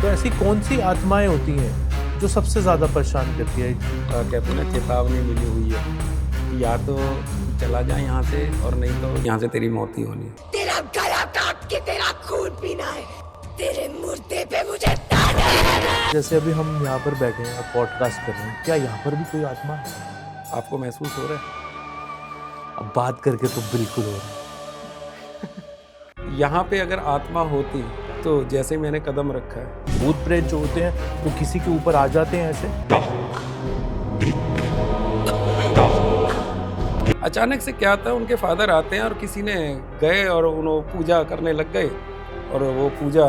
तो ऐसी कौन सी आत्माएं होती हैं जो सबसे ज़्यादा परेशान करती है? कहते हैं ना, चेतावनी मिली हुई है, या तो चला जा यहाँ से और नहीं तो यहाँ से तेरी मौत ही होनी है। तेरा गला काट के तेरा खून पीना है, तेरे मुर्दे पे मुझे ताना है। जैसे अभी हम यहाँ पर बैठे हैं और पॉडकास्ट कर रहे हैं, क्या यहाँ पर भी कोई आत्मा है? आपको महसूस हो रहा है? अब बात करके तो बिल्कुल हो रहा है। यहाँ पे अगर आत्मा होती तो जैसे मैंने कदम रखा है, भूत प्रेत जो होते हैं वो किसी के ऊपर आ जाते हैं ऐसे? अचानक से क्या था, उनके फादर आते हैं और किसी ने गए और उन्होंने पूजा करने लग गए, और वो पूजा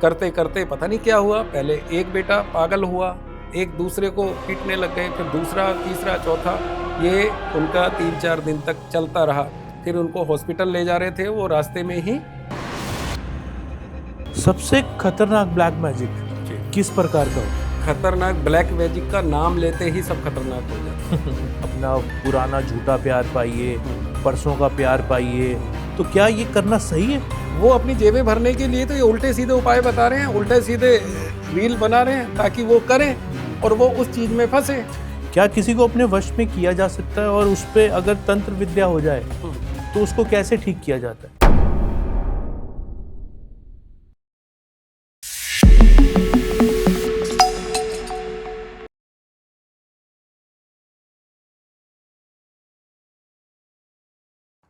करते करते पता नहीं क्या हुआ, पहले एक बेटा पागल हुआ, एक दूसरे को पीटने लग गए, फिर दूसरा, तीसरा, चौथा, ये उनका 3-4 दिन तक चलता रहा। फिर उनको हॉस्पिटल ले जा रहे थे, वो रास्ते में ही सबसे खतरनाक ब्लैक मैजिक किस प्रकार का हो? खतरनाक ब्लैक मैजिक का नाम लेते ही सब खतरनाक हो जाता है। अपना पुराना झूठा प्यार पाइए, परसों का प्यार पाइए, तो क्या ये करना सही है? वो अपनी जेबें भरने के लिए तो ये उल्टे सीधे उपाय बता रहे हैं, उल्टे सीधे रील बना रहे हैं ताकि वो करें और वो उस चीज में फंसे। क्या किसी को अपने वश में किया जा सकता है, और उस पे अगर तंत्र विद्या हो जाए तो उसको कैसे ठीक किया जाता है?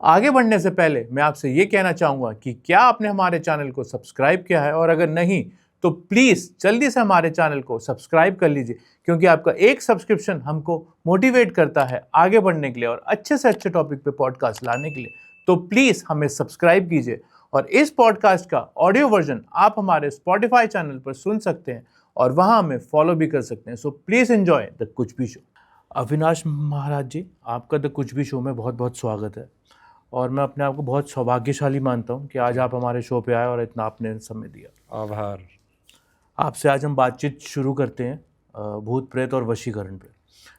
आगे बढ़ने से पहले मैं आपसे ये कहना चाहूंगा कि क्या आपने हमारे चैनल को सब्सक्राइब किया है, और अगर नहीं तो प्लीज़ जल्दी से हमारे चैनल को सब्सक्राइब कर लीजिए, क्योंकि आपका एक सब्सक्रिप्शन हमको मोटिवेट करता है आगे बढ़ने के लिए और अच्छे से अच्छे टॉपिक पे पॉडकास्ट लाने के लिए। तो प्लीज़ हमें सब्सक्राइब कीजिए, और इस पॉडकास्ट का ऑडियो वर्जन आप हमारे स्पॉटिफाई चैनल पर सुन सकते हैं और वहाँ हमें फॉलो भी कर सकते हैं। सो प्लीज़ एंजॉय द कुछ भी शो। अविनाश महाराज जी, आपका द कुछ भी शो में बहुत बहुत स्वागत है, और मैं अपने आप को बहुत सौभाग्यशाली मानता हूं कि आज आप हमारे शो पे आए और इतना आपने समय दिया। आभार। आपसे आज हम बातचीत शुरू करते हैं भूत प्रेत और वशीकरण पे।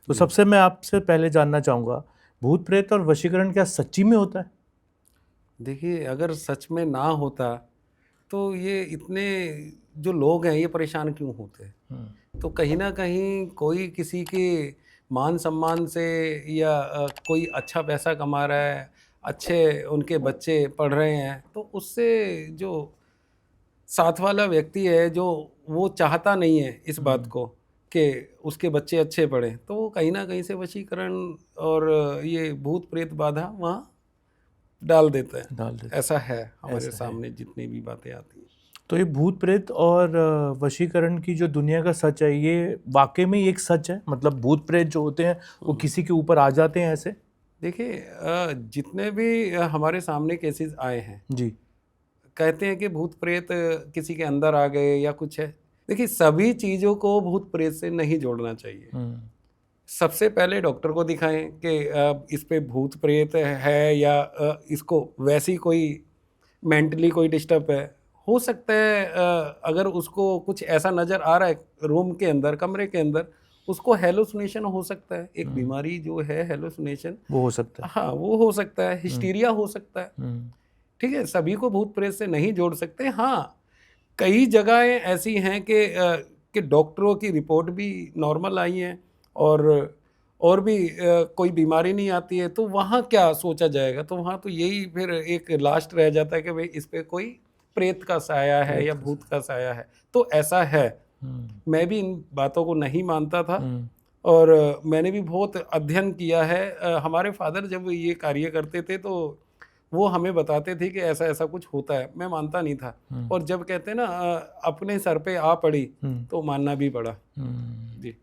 तो सबसे मैं आपसे पहले जानना चाहूँगा, भूत प्रेत और वशीकरण क्या सच्ची में होता है? देखिए, अगर सच में ना होता तो ये इतने जो लोग हैं ये परेशान क्यों होते? तो कहीं ना कहीं कोई किसी के मान सम्मान से या कोई अच्छा पैसा कमा रहा है, अच्छे उनके बच्चे पढ़ रहे हैं, तो उससे जो साथ वाला व्यक्ति है, जो वो चाहता नहीं है इस बात को कि उसके बच्चे अच्छे पढ़ें, तो वो कहीं ना कहीं से वशीकरण और ये भूत प्रेत बाधा वहाँ डाल देता है। ऐसा है हमारे सामने जितनी भी बातें आती हैं। तो ये भूत प्रेत और वशीकरण की जो दुनिया का सच है, ये वाकई में एक सच है? मतलब भूत प्रेत जो होते हैं वो किसी के ऊपर आ जाते हैं ऐसे? देखिए, जितने भी हमारे सामने केसेस आए हैं जी। कहते हैं कि भूत प्रेत किसी के अंदर आ गए या कुछ है। देखिए, सभी चीज़ों को भूत प्रेत से नहीं जोड़ना चाहिए। सबसे पहले डॉक्टर को दिखाएं कि इस पे भूत प्रेत है या इसको वैसी कोई मेंटली कोई डिस्टर्ब है। हो सकता है अगर उसको कुछ ऐसा नज़र आ रहा है रूम के अंदर, कमरे के अंदर, उसको हेलुसिनेशन हो सकता है। एक बीमारी जो है हेलुसिनेशन, वो हो सकता है। हाँ वो हो सकता है। हिस्टीरिया हो सकता है। ठीक है, सभी को भूत प्रेत से नहीं जोड़ सकते। हाँ, कई जगहें ऐसी हैं कि डॉक्टरों की रिपोर्ट भी नॉर्मल आई हैं और भी कोई बीमारी नहीं आती है, तो वहाँ क्या सोचा जाएगा? तो वहाँ तो यही फिर एक लास्ट रह जाता है कि भाई इस पे कोई प्रेत का साया है या भूत का साया है। तो ऐसा है। मैं भी इन बातों को नहीं मानता था, और मैंने भी बहुत अध्ययन किया है। हमारे फादर जब ये कार्य करते थे तो वो हमें बताते थे कि ऐसा ऐसा कुछ होता है। मैं मानता नहीं था, और जब कहते हैं ना अपने सर पे आ पड़ी तो मानना भी पड़ा। जी।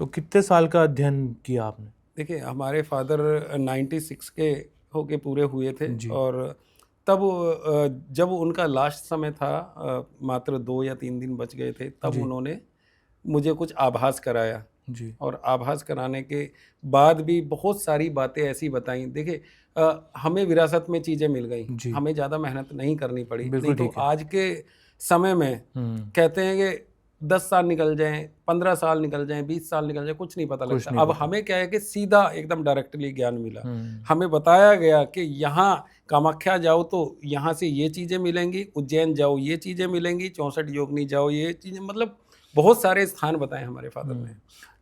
तो कितने साल का अध्ययन किया आपने? देखिए, हमारे फादर 96 के होके पूरे हुए थे, और तब जब उनका लास्ट समय था, मात्र 2 या 3 दिन बच गए थे, तब उन्होंने मुझे कुछ आभास कराया। जी। और आभास कराने के बाद भी बहुत सारी बातें ऐसी बताई। देखिए, हमें विरासत में चीज़ें मिल गई, हमें ज़्यादा मेहनत नहीं करनी पड़ी। नहीं तो आज के समय में कहते हैं कि 10 साल निकल जाएं, 15 साल निकल जाएं, 20 साल निकल जाएं, कुछ नहीं पता कुछ लगता। नहीं अब पता। हमें क्या है कि सीधा एकदम डायरेक्टली ज्ञान मिला। हमें बताया गया कि यहाँ कामाख्या जाओ तो यहाँ से ये चीज़ें मिलेंगी, उज्जैन जाओ ये चीज़ें मिलेंगी, 64 योगिनी जाओ ये चीज़ें, मतलब बहुत सारे स्थान बताए हमारे फादर ने।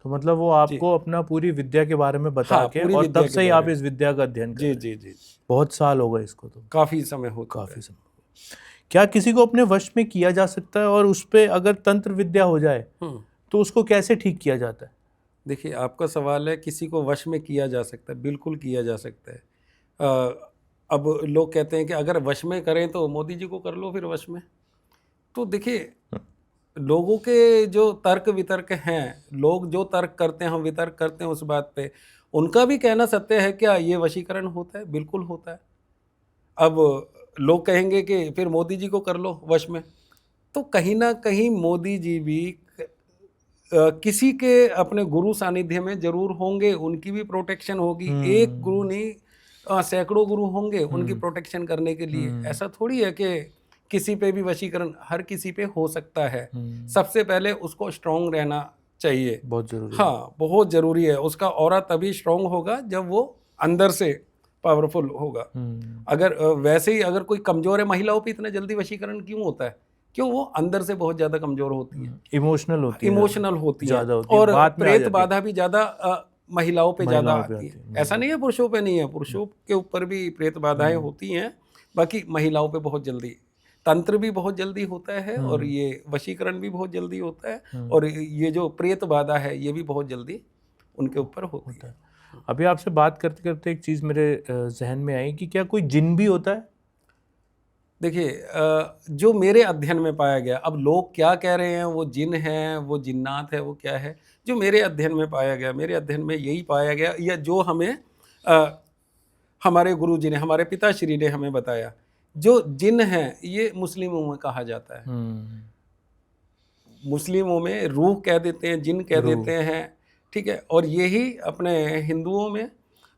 तो मतलब वो आपको अपना पूरी विद्या के बारे में बता हाँ, के, पूरी और विद्या तब के से ही बारे आप में। इस विद्या का अध्ययन कर जी रहे हैं। जी जी, बहुत साल हो गए इसको तो, काफ़ी समय हो चुका काफी है। समय हो गए। क्या किसी को अपने वश में किया जा सकता है, और उस पे अगर तंत्र विद्या हो जाए तो उसको कैसे ठीक किया जाता है? देखिए, आपका सवाल है किसी को वश में किया जा सकता है, बिल्कुल किया जा सकता है। अब लोग कहते हैं कि अगर वश में करें तो मोदी जी को कर लो फिर वश में। तो देखिए, लोगों के जो तर्क वितर्क हैं, लोग जो तर्क करते हैं, हम वितर्क करते हैं उस बात पे, उनका भी कहना सत्य है क्या? ये वशीकरण होता है? बिल्कुल होता है। अब लोग कहेंगे कि फिर मोदी जी को कर लो वश में, तो कहीं ना कहीं मोदी जी भी किसी के अपने गुरु सानिध्य में जरूर होंगे, उनकी भी प्रोटेक्शन होगी। एक गुरु नहीं, सैकड़ों गुरु होंगे उनकी प्रोटेक्शन करने के लिए। ऐसा थोड़ी है कि किसी पे भी वशीकरण हर किसी पे हो सकता है। सबसे पहले उसको स्ट्रांग रहना चाहिए। बहुत जरूरी है। हाँ, बहुत जरूरी है। उसका ऑरा तभी स्ट्रांग होगा जब वो अंदर से पावरफुल होगा। अगर वैसे ही अगर कोई कमजोर है, महिलाओं पे इतना जल्दी वशीकरण क्यों होता है? क्यों? वो अंदर से बहुत ज्यादा कमजोर होती है, इमोशनल होती है, इमोशनल होती है, ज्यादा होती है, और बात में आ प्रेत जाती है। बाधा भी ज्यादा महिलाओं पे ज्यादा महिलाओं पे आती आती है। है। ऐसा नहीं है पुरुषों पे नहीं है, पुरुषों के ऊपर भी प्रेत बाधाएं होती हैं, बाकी महिलाओं पे बहुत जल्दी। तंत्र भी बहुत जल्दी होता है, और ये वशीकरण भी बहुत जल्दी होता है, और ये जो प्रेत बाधा है ये भी बहुत जल्दी उनके ऊपर होती है। अभी आपसे बात करते करते एक चीज मेरे जहन में आई कि क्या कोई जिन भी होता है? देखिए, जो मेरे अध्ययन में पाया गया, अब लोग क्या कह रहे हैं, वो जिन है, वो जिन्नात है, वो क्या है, जो मेरे अध्ययन में पाया गया, मेरे अध्ययन में यही पाया गया, या जो हमें हमारे गुरु जी ने, हमारे पिताश्री ने हमें बताया, जो जिन है ये मुस्लिमों में कहा जाता है। मुस्लिमों में रूह कह देते हैं, जिन कह देते हैं, ठीक है। और यही अपने हिंदुओं में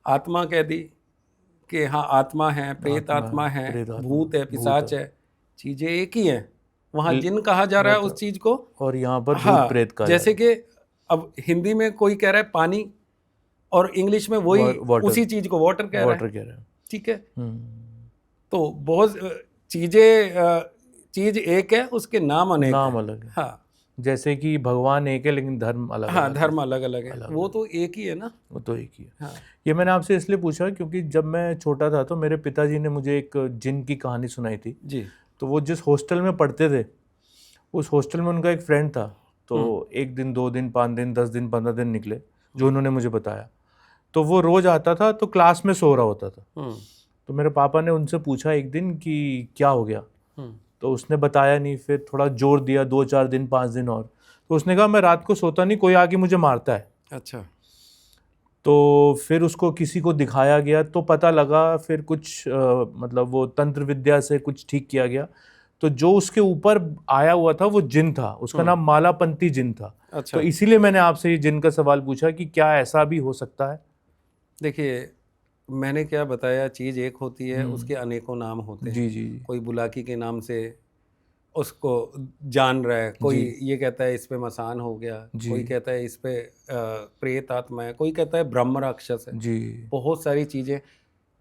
आत्मा कह दी कि हाँ आत्मा है, प्रेत आत्मा है, भूत है, पिशाच है, चीजें एक ही हैं। वहाँ जिन कहा जा रहा है उस चीज को, और यहाँ पर हाँ, भूत प्रेत का जैसे कि अब हिंदी में कोई कह रहा है पानी, और इंग्लिश में वही उसी चीज को वाटर कह रहा है, ठीक है। तो बहुत चीज एक है, उसके नाम अनेक नाम है। अलग है। हाँ, जैसे कि भगवान एक है लेकिन धर्म अलग हाँ, अलग धर्म अलग अलग है, वो तो एक ही है ना। वो तो एक ही है। हाँ। ये मैंने आपसे इसलिए पूछा क्योंकि जब मैं छोटा था तो मेरे पिताजी ने मुझे एक जिन की कहानी सुनाई थी जी। तो वो जिस हॉस्टल में पढ़ते थे उस हॉस्टल में उनका एक फ्रेंड था। तो एक दिन, 2 दिन, 5 दिन, 10 दिन, 15 दिन निकले जो उन्होंने मुझे बताया। तो वो रोज आता था तो क्लास में सो रहा होता था। तो मेरे पापा ने उनसे पूछा एक दिन कि क्या हो गया, तो उसने बताया नहीं। फिर थोड़ा जोर दिया, 2-4 दिन, 5 दिन और, तो उसने कहा मैं रात को सोता नहीं, कोई आके मुझे मारता है। अच्छा। तो फिर उसको किसी को दिखाया गया तो पता लगा, फिर कुछ मतलब वो तंत्र विद्या से कुछ ठीक किया गया। तो जो उसके ऊपर आया हुआ था वो जिन था, उसका नाम मालापंती जिन था। अच्छा। तो इसीलिए मैंने आपसे ये जिन का सवाल पूछा कि क्या ऐसा भी हो सकता है? देखिए, मैंने क्या बताया, चीज़ एक होती है, उसके अनेकों नाम होते हैं। जी जी। कोई बुलाकी के नाम से उसको जान रहा है, कोई ये कहता है इस पे मसान हो गया, कोई कहता है इस पे प्रेत आत्मा है, कोई कहता है ब्रह्म राक्षस है जी। बहुत सारी चीज़ें।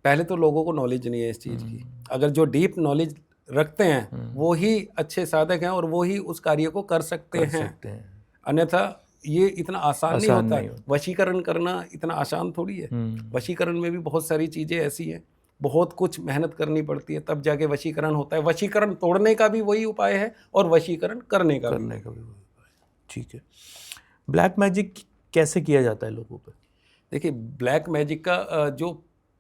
पहले तो लोगों को नॉलेज नहीं है इस चीज़ की। अगर जो डीप नॉलेज रखते हैं वो ही अच्छे साधक हैं और वो ही उस कार्य को कर सकते हैं। अन्यथा ये इतना आसान नहीं होता। वशीकरण करना इतना आसान थोड़ी है। वशीकरण में भी बहुत सारी चीज़ें ऐसी हैं, बहुत कुछ मेहनत करनी पड़ती है तब जाके वशीकरण होता है। वशीकरण तोड़ने का भी वही उपाय है और वशीकरण करने का भी वही उपाय है। ठीक है। ब्लैक मैजिक कैसे किया जाता है लोगों पे? देखिए, ब्लैक मैजिक का जो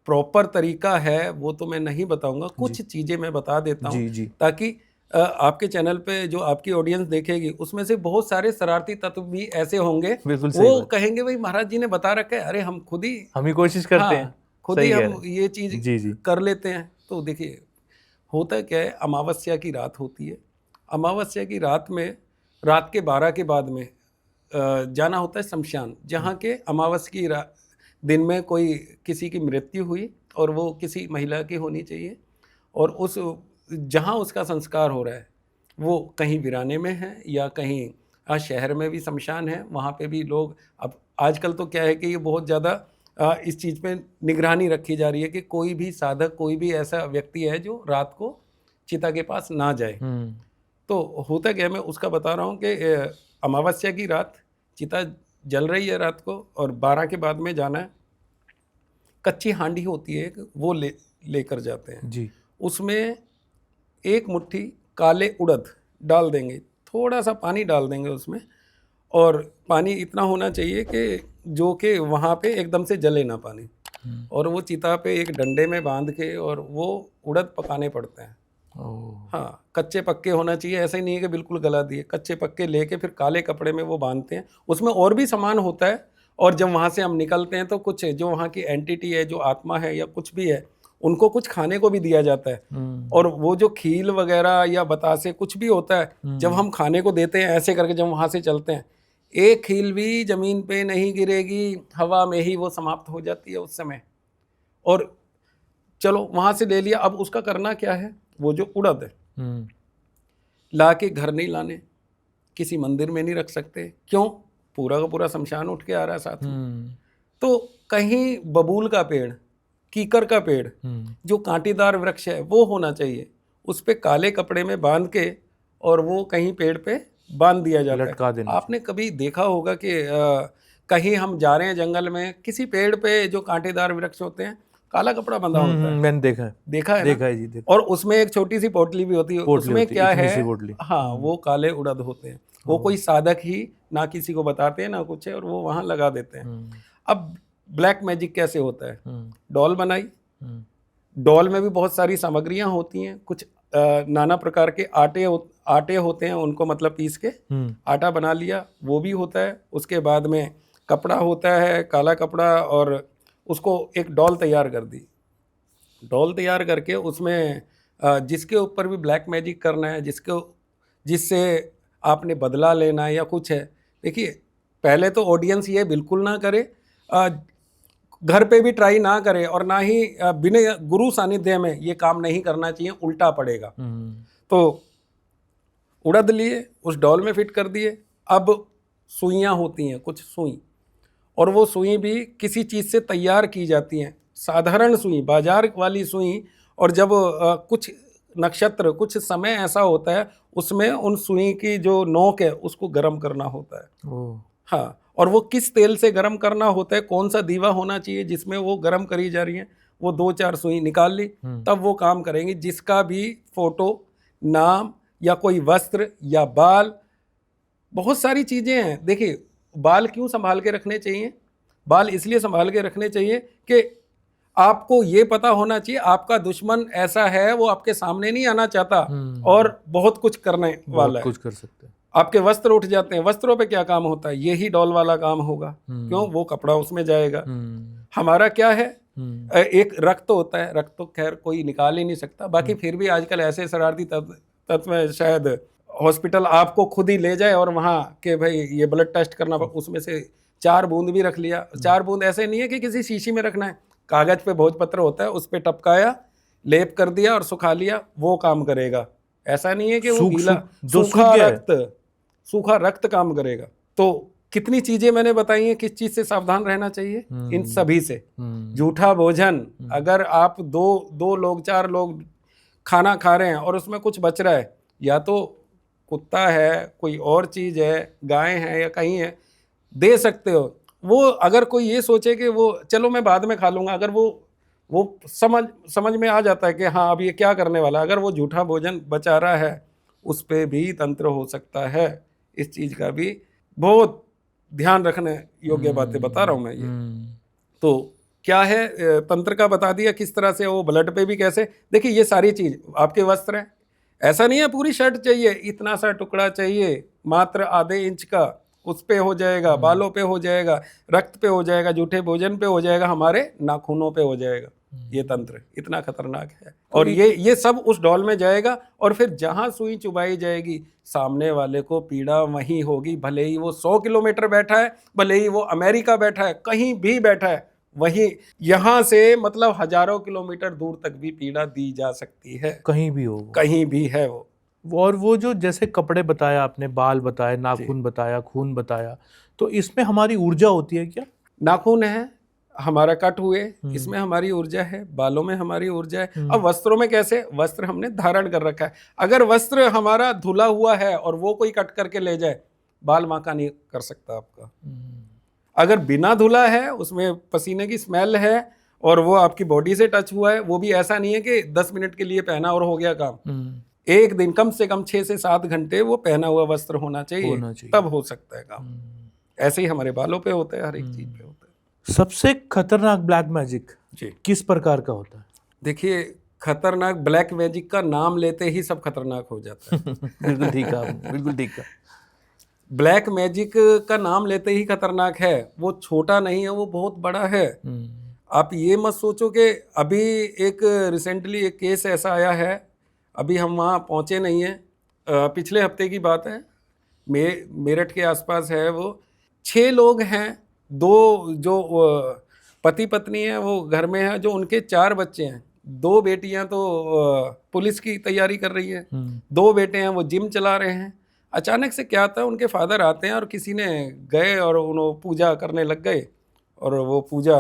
प्रॉपर तरीका है वो तो मैं नहीं बताऊंगा, कुछ चीज़ें मैं बता देता हूँ ताकि आपके चैनल पे जो आपकी ऑडियंस देखेगी उसमें से बहुत सारे शरारती तत्व भी ऐसे होंगे, वो कहेंगे भाई महाराज जी ने बता रखा है, अरे हम खुद ही कोशिश करते हैं, खुद ही हम ये चीज़ कर लेते हैं। तो देखिए, होता क्या है, अमावस्या की रात होती है। अमावस्या की रात में, रात के 12 के बाद में जाना होता है शमशान, जहाँ के अमावस्या की दिन में कोई किसी की मृत्यु हुई और वो किसी महिला की होनी चाहिए, और उस जहाँ उसका संस्कार हो रहा है वो कहीं वीराने में है या कहीं हाँ, शहर में भी शमशान है, वहाँ पे भी लोग, अब आजकल तो क्या है कि ये बहुत ज़्यादा इस चीज़ पे निगरानी रखी जा रही है कि कोई भी साधक, कोई भी ऐसा व्यक्ति है जो रात को चिता के पास ना जाए। तो होता क्या है, मैं उसका बता रहा हूँ कि अमावस्या की रात चिता जल रही है रात को, और 12 के बाद में जाना है। कच्ची हांडी होती है वो लेकर जाते हैं जी। उसमें एक मुट्ठी काले उड़द डाल देंगे, थोड़ा सा पानी डाल देंगे उसमें, और पानी इतना होना चाहिए कि जो कि वहाँ पे एकदम से जले ना पानी, और वो चिता पे एक डंडे में बांध के और वो उड़द पकाने पड़ते हैं। हाँ, कच्चे पक्के होना चाहिए, ऐसा ही नहीं है कि बिल्कुल गला दिए, कच्चे पक्के लेके फिर काले कपड़े में वो बांधते हैं। उसमें और भी सामान होता है, और जब वहाँ से हम निकलते हैं तो कुछ जो वहाँ की एंटिटी है, जो आत्मा है या कुछ भी है, उनको कुछ खाने को भी दिया जाता है। और वो जो खील वगैरह या बतासे कुछ भी होता है, जब हम खाने को देते हैं ऐसे करके, जब वहाँ से चलते हैं, एक खील भी जमीन पे नहीं गिरेगी, हवा में ही वो समाप्त हो जाती है उस समय। और चलो वहाँ से ले लिया, अब उसका करना क्या है, वो जो उड़द है ला के घर नहीं लाने, किसी मंदिर में नहीं रख सकते। क्यों? पूरा का पूरा शमशान उठ के आ रहा है साथ में। तो कहीं बबूल का पेड़, कीकर का पेड़, जो कांटेदार वृक्ष है वो होना चाहिए, उस पे काले कपड़े में बांध के और वो कहीं पेड़ पे बांध दिया जाता लटका है। देना आपने कभी देखा होगा कि कहीं हम जा रहे हैं जंगल में, किसी पेड़ पे जो कांटेदार वृक्ष होते हैं, काला कपड़ा बंधा होता है, मैंने देखा है। देखा है देखा ना? है जी, देखा। और उसमें एक छोटी सी पोटली भी होती है, पोटली उसमें होती है, क्या इतनी है, सी पोटली। हाँ, वो काले उड़द होते हैं। वो कोई साधक ही ना किसी को बताते हैं ना कुछ है, और वो वहां लगा देते हैं। अब ब्लैक मैजिक कैसे होता है? डॉल बनाई, डॉल में भी बहुत सारी सामग्रियां होती हैं, कुछ नाना प्रकार के आटे होते हैं, उनको मतलब पीस के आटा बना लिया, वो भी होता है। उसके बाद में कपड़ा होता है, काला कपड़ा, और उसको एक डॉल तैयार कर दी। डॉल तैयार करके उसमें जिसके ऊपर भी ब्लैक मैजिक करना है, जिससे आपने बदला लेना है या कुछ है, देखिए पहले तो ऑडियंस ये बिल्कुल ना करे, घर पे भी ट्राई ना करे, और ना ही बिना गुरु सानिध्य में ये काम नहीं करना चाहिए, उल्टा पड़ेगा। तो उड़द लिए, उस डॉल में फिट कर दिए। अब सुइयाँ होती हैं, कुछ सुई, और वो सुई भी किसी चीज़ से तैयार की जाती हैं, साधारण सुई, बाजार वाली सुई। और जब कुछ नक्षत्र, कुछ समय ऐसा होता है, उसमें उन सुई की जो नोक है उसको गर्म करना होता है। हाँ, और वो किस तेल से गर्म करना होता है, कौन सा दीवा होना चाहिए जिसमें वो गर्म करी जा रही है, वो 2-4 सुई निकाल ली, तब वो काम करेंगे। जिसका भी फोटो, नाम, या कोई वस्त्र या बाल, बहुत सारी चीज़ें हैं। देखिए, बाल क्यों संभाल के रखने चाहिए? बाल इसलिए संभाल के रखने चाहिए कि आपको ये पता होना चाहिए आपका दुश्मन ऐसा है, वो आपके सामने नहीं आना चाहता, और बहुत कुछ करने वाला है, कुछ कर सकते हैं। आपके वस्त्र उठ जाते हैं, वस्त्रों पे क्या काम होता है? यही डॉल वाला काम होगा। क्यों? वो कपड़ा उसमें जाएगा। हमारा क्या है, एक रक्त होता है, रक्त तो खैर कोई निकाल ही नहीं सकता, बाकी फिर भी आजकल ऐसे शरारती तत्व में शायद हॉस्पिटल आपको खुद ही ले जाए और वहाँ के भाई ये ब्लड टेस्ट करना, उसमें से 4 बूंद भी रख लिया। 4 बूंद ऐसे नहीं है कि किसी शीशी में रखना है, कागज पे भोजपत्र होता है, उस पे टपकाया, लेप कर दिया और सुखा लिया, वो काम करेगा। ऐसा नहीं है कि वो गीला, सूखा रक्त काम करेगा। तो कितनी चीजें मैंने बताई हैं, किस चीज से सावधान रहना चाहिए? इन सभी से। झूठा भोजन, अगर आप दो लोग, 4 लोग खाना खा रहे हैं और उसमें कुछ बच रहा है, या तो कुत्ता है, कोई और चीज है, गाय है, या कहीं है, दे सकते हो। वो अगर कोई ये सोचे कि वो चलो मैं बाद में खा लूंगा, अगर वो समझ में आ जाता है कि हाँ अब ये क्या करने वाला, अगर वो झूठा भोजन बचा रहा है, उस पे भी तंत्र हो सकता है। इस चीज का भी बहुत ध्यान रखने योग्य बातें बता रहा हूं मैं ये। तो क्या है, तंत्र का बता दिया किस तरह से, वो ब्लड पे भी कैसे। देखिए ये सारी चीज, आपके वस्त्र हैं, ऐसा नहीं है पूरी शर्ट चाहिए, इतना सा टुकड़ा चाहिए मात्र आधे इंच का, उस पे हो जाएगा, बालों पे हो जाएगा, रक्त पे हो जाएगा, जूठे भोजन पे हो जाएगा, हमारे नाखूनों पे हो जाएगा। ये तंत्र इतना खतरनाक है। और ये सब उस डॉल में जाएगा, और फिर जहां सुई चुभाई जाएगी, सामने वाले को पीड़ा वहीं होगी, भले ही वो 100 किलोमीटर बैठा है, भले ही वो अमेरिका बैठा है, कहीं भी बैठा है, वहीं यहां से मतलब हजारों किलोमीटर दूर तक भी पीड़ा दी जा सकती है, कहीं भी हो, कहीं भी है वो। और वो जो जैसे कपड़े बताया आपने, बाल बताए, नाखून बताया, खून बताया, तो इसमें हमारी ऊर्जा होती है क्या? नाखून है हमारा कट हुए, इसमें हमारी ऊर्जा है, बालों में हमारी ऊर्जा है। अब वस्त्रों में कैसे, वस्त्र हमने धारण कर रखा है, अगर वस्त्र हमारा धुला हुआ है और वो कोई कट करके ले जाए, बाल बांका नहीं कर सकता आपका। अगर बिना धुला है, उसमें पसीने की स्मेल है और वो आपकी बॉडी से टच हुआ है, वो भी ऐसा नहीं है कि 10 मिनट के लिए पहना और हो गया काम। एक दिन कम से कम 6 से 7 घंटे वो पहना हुआ वस्त्र होना चाहिए, तब हो सकता है काम। ऐसे ही हमारे बालों पे होता है, हर एक चीज पे होता है। सबसे खतरनाक ब्लैक मैजिक जी किस प्रकार का होता है? देखिए, खतरनाक ब्लैक मैजिक का नाम लेते ही सब खतरनाक हो जाता है। बिल्कुल ठीक है आपने, बिल्कुल ठीक है। ब्लैक मैजिक का नाम लेते ही खतरनाक है, वो छोटा नहीं है, वो बहुत बड़ा है। आप ये मत सोचो कि अभी एक रिसेंटली एक केस ऐसा आया है, अभी हम वहाँ पहुँचे नहीं हैं, पिछले हफ्ते की बात है, मेरठ के आसपास है वो। 6 लोग हैं, 2 जो पति पत्नी है वो घर में है, जो उनके 4 बच्चे हैं। 2 बेटियां तो पुलिस की तैयारी कर रही है, 2 बेटे हैं वो जिम चला रहे हैं। अचानक से क्या था, उनके फादर आते हैं और किसी ने गए और उन्होंने पूजा करने लग गए, और वो पूजा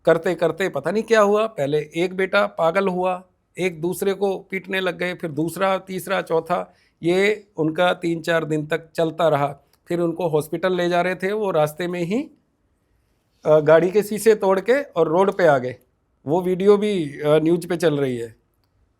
करते करते पता नहीं क्या हुआ, पहले एक बेटा पागल हुआ, एक दूसरे को पीटने लग गए, फिर दूसरा, तीसरा, चौथा, ये उनका 3-4 दिन तक चलता रहा। फिर उनको हॉस्पिटल ले जा रहे थे, वो रास्ते में ही गाड़ी के शीशे तोड़ के और रोड पे आ गए। वो वीडियो भी न्यूज पे चल रही है।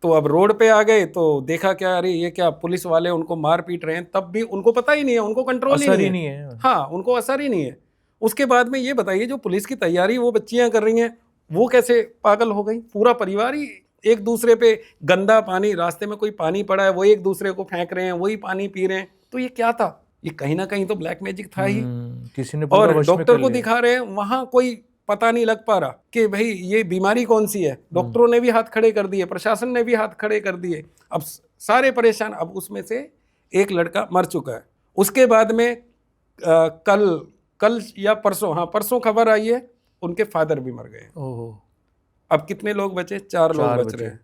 तो अब रोड पे आ गए तो देखा क्या, अरे ये क्या, पुलिस वाले उनको मार पीट रहे हैं, तब भी उनको पता ही नहीं है, उनको कंट्रोल ही नहीं है। हाँ, उनको असर ही नहीं है। उसके बाद में ये बताइए, जो पुलिस की तैयारी वो बच्चियां कर रही हैं, वो कैसे पागल हो गई? पूरा परिवार ही एक दूसरे पे गंदा पानी, रास्ते में कोई पानी पड़ा है वो एक दूसरे को फेंक रहे हैं, वही पानी पी रहे हैं। तो ये क्या था? ये कहीं ना कहीं तो ब्लैक मैजिक था ही। किसी ने और डॉक्टर को दिखा रहे हैं, वहां कोई पता नहीं लग पा रहा कि भाई ये बीमारी कौन सी है। डॉक्टरों ने भी हाथ खड़े कर दिए, प्रशासन ने भी हाथ खड़े कर दिए, अब सारे परेशान। अब उसमें से एक लड़का मर चुका है। उसके बाद में कल या परसों, हाँ परसों खबर आई है, उनके फादर भी मर गए। अब कितने लोग बचे? 4 लोग बच रहे हैं,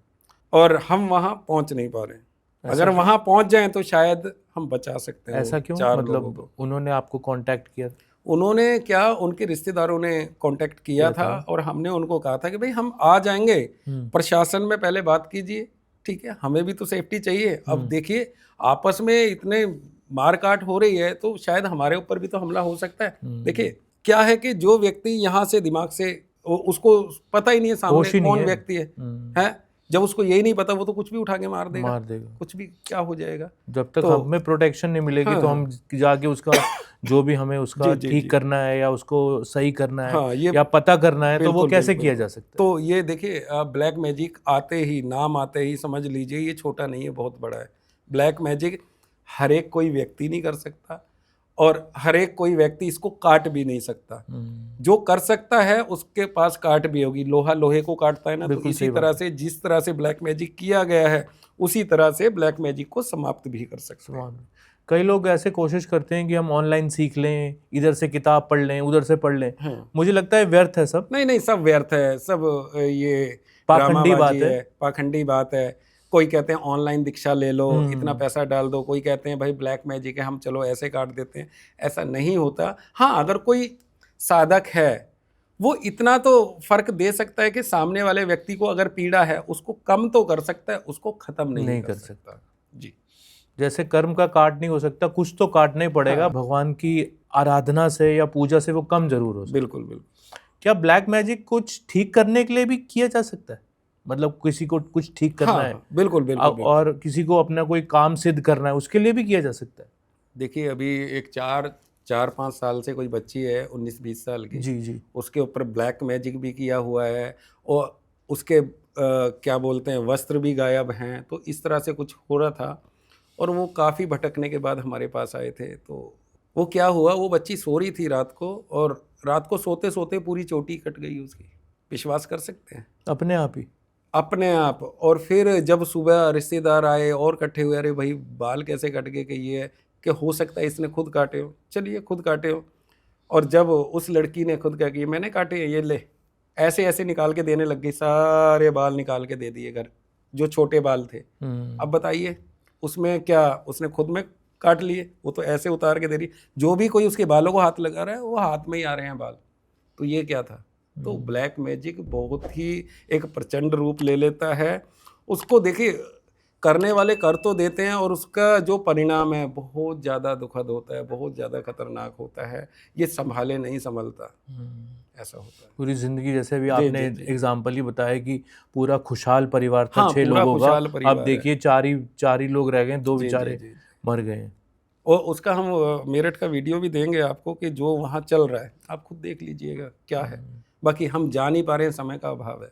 और हम वहां पहुंच नहीं पा रहे हैं। अगर वहां पहुंच जाएं तो शायद हम बचा सकते हैं। ऐसा क्यों? मतलब उन्होंने आपको कांटेक्ट किया? उन्होंने क्या, उनके रिश्तेदारों ने कांटेक्ट किया था, और हमने उनको कहा था कि भाई हम आ जाएंगे, प्रशासन में पहले बात कीजिए, ठीक है, हमें भी तो सेफ्टी चाहिए। अब देखिए, आपस में इतने मारकाट हो रही है, तो शायद हमारे ऊपर भी तो हमला हो सकता है। देखिए क्या है कि जो व्यक्ति यहाँ से दिमाग से, उसको पता ही नहीं है सामने कौन व्यक्ति है, जब उसको यही नहीं पता, वो तो कुछ भी उठा के मार देगा, कुछ भी क्या हो जाएगा। जब तक हमें प्रोटेक्शन नहीं मिलेगी तो हम जाके उसका जो भी हमें उसका ठीक करना है या उसको सही करना है या पता करना है, तो वो कैसे किया जा सकता है? तो ये देखिए, ब्लैक मैजिक आते ही, नाम आते ही समझ लीजिए ये छोटा नहीं है, बहुत बड़ा है। ब्लैक मैजिक हर एक कोई व्यक्ति नहीं कर सकता, और हर एक कोई व्यक्ति इसको काट भी नहीं सकता। जो कर सकता है उसके पास काट भी होगी। लोहा लोहे को काटता है ना, तो इसी तरह से, जिस तरह से ब्लैक मैजिक किया गया है, उसी तरह से ब्लैक मैजिक को समाप्त भी कर सकते हैं। कई लोग ऐसे कोशिश करते हैं कि हम ऑनलाइन सीख लें, इधर से किताब पढ़ लें, उधर से पढ़ लें। मुझे लगता है व्यर्थ है सब। नहीं, सब व्यर्थ है, सब ये पाखंडी बात है, पाखंडी बात है। कोई कहते हैं ऑनलाइन दीक्षा ले लो, इतना पैसा डाल दो। कोई कहते हैं भाई ब्लैक मैजिक है, हम चलो ऐसे काट देते हैं। ऐसा नहीं होता। हाँ, अगर कोई साधक है, वो इतना तो फर्क दे सकता है कि सामने वाले व्यक्ति को अगर पीड़ा है, उसको कम तो कर सकता है, उसको खत्म नहीं कर सकता। जी, जैसे कर्म का काट नहीं हो सकता, कुछ तो काटना ही पड़ेगा। भगवान की आराधना से या पूजा से वो कम जरूर हो सकता है। बिल्कुल। क्या ब्लैक मैजिक कुछ ठीक करने के लिए भी किया जा सकता है? मतलब किसी को कुछ ठीक करना है, बिल्कुल, और किसी को अपना कोई काम सिद्ध करना है, उसके लिए भी किया जा सकता है। देखिए, अभी एक 4-5 साल से कोई बच्ची है, 19-20 साल की, जी, उसके ऊपर ब्लैक मैजिक भी किया हुआ है, और उसके क्या बोलते हैं, वस्त्र भी गायब हैं। तो इस तरह से कुछ हो रहा था, और वो काफ़ी भटकने के बाद हमारे पास आए थे। तो वो क्या हुआ, वो बच्ची सो रही थी रात को, और रात को सोते सोते पूरी चोटी कट गई उसकी। विश्वास कर सकते हैं? अपने आप। और फिर जब सुबह रिश्तेदार आए और इकट्ठे हुए, अरे भाई बाल कैसे कट गए, कि ये कि हो सकता है इसने खुद काटे हो। चलिए खुद काटे हो। और जब उस लड़की ने खुद कहा कि मैंने काटे हैं, ये ले, ऐसे ऐसे निकाल के देने लग गई, सारे बाल निकाल के दे दिए घर, जो छोटे बाल थे। अब बताइए, उसमें क्या उसने खुद में काट लिए, वो तो ऐसे उतार के दे रही। जो भी कोई उसके बालों को हाथ लगा रहा है वो हाथ में ही आ रहे हैं बाल। तो ये क्या था? तो ब्लैक मैजिक बहुत ही एक प्रचंड रूप ले लेता है। उसको देखिए करने वाले कर तो देते हैं और उसका जो परिणाम है बहुत ज़्यादा दुखद होता है, बहुत ज़्यादा खतरनाक होता है। ये संभाले नहीं संभलता, ऐसा होता है। पूरी जिंदगी, जैसे भी जी, आपने जी, जी। एग्जाम्पल ही बताया कि पूरा खुशहाल परिवार था, हाँ, 6 पूरा लोगों खुशहाल का, परिवार अब है। देखिए चार ही लोग रह गए, 2 जी, बेचारे जी, जी। मर गए। और उसका हम मेरठ का वीडियो भी देंगे आपको कि जो वहाँ चल रहा है, आप खुद देख लीजिएगा क्या है। बाकी हम जा नहीं पा रहे हैं, समय का अभाव है।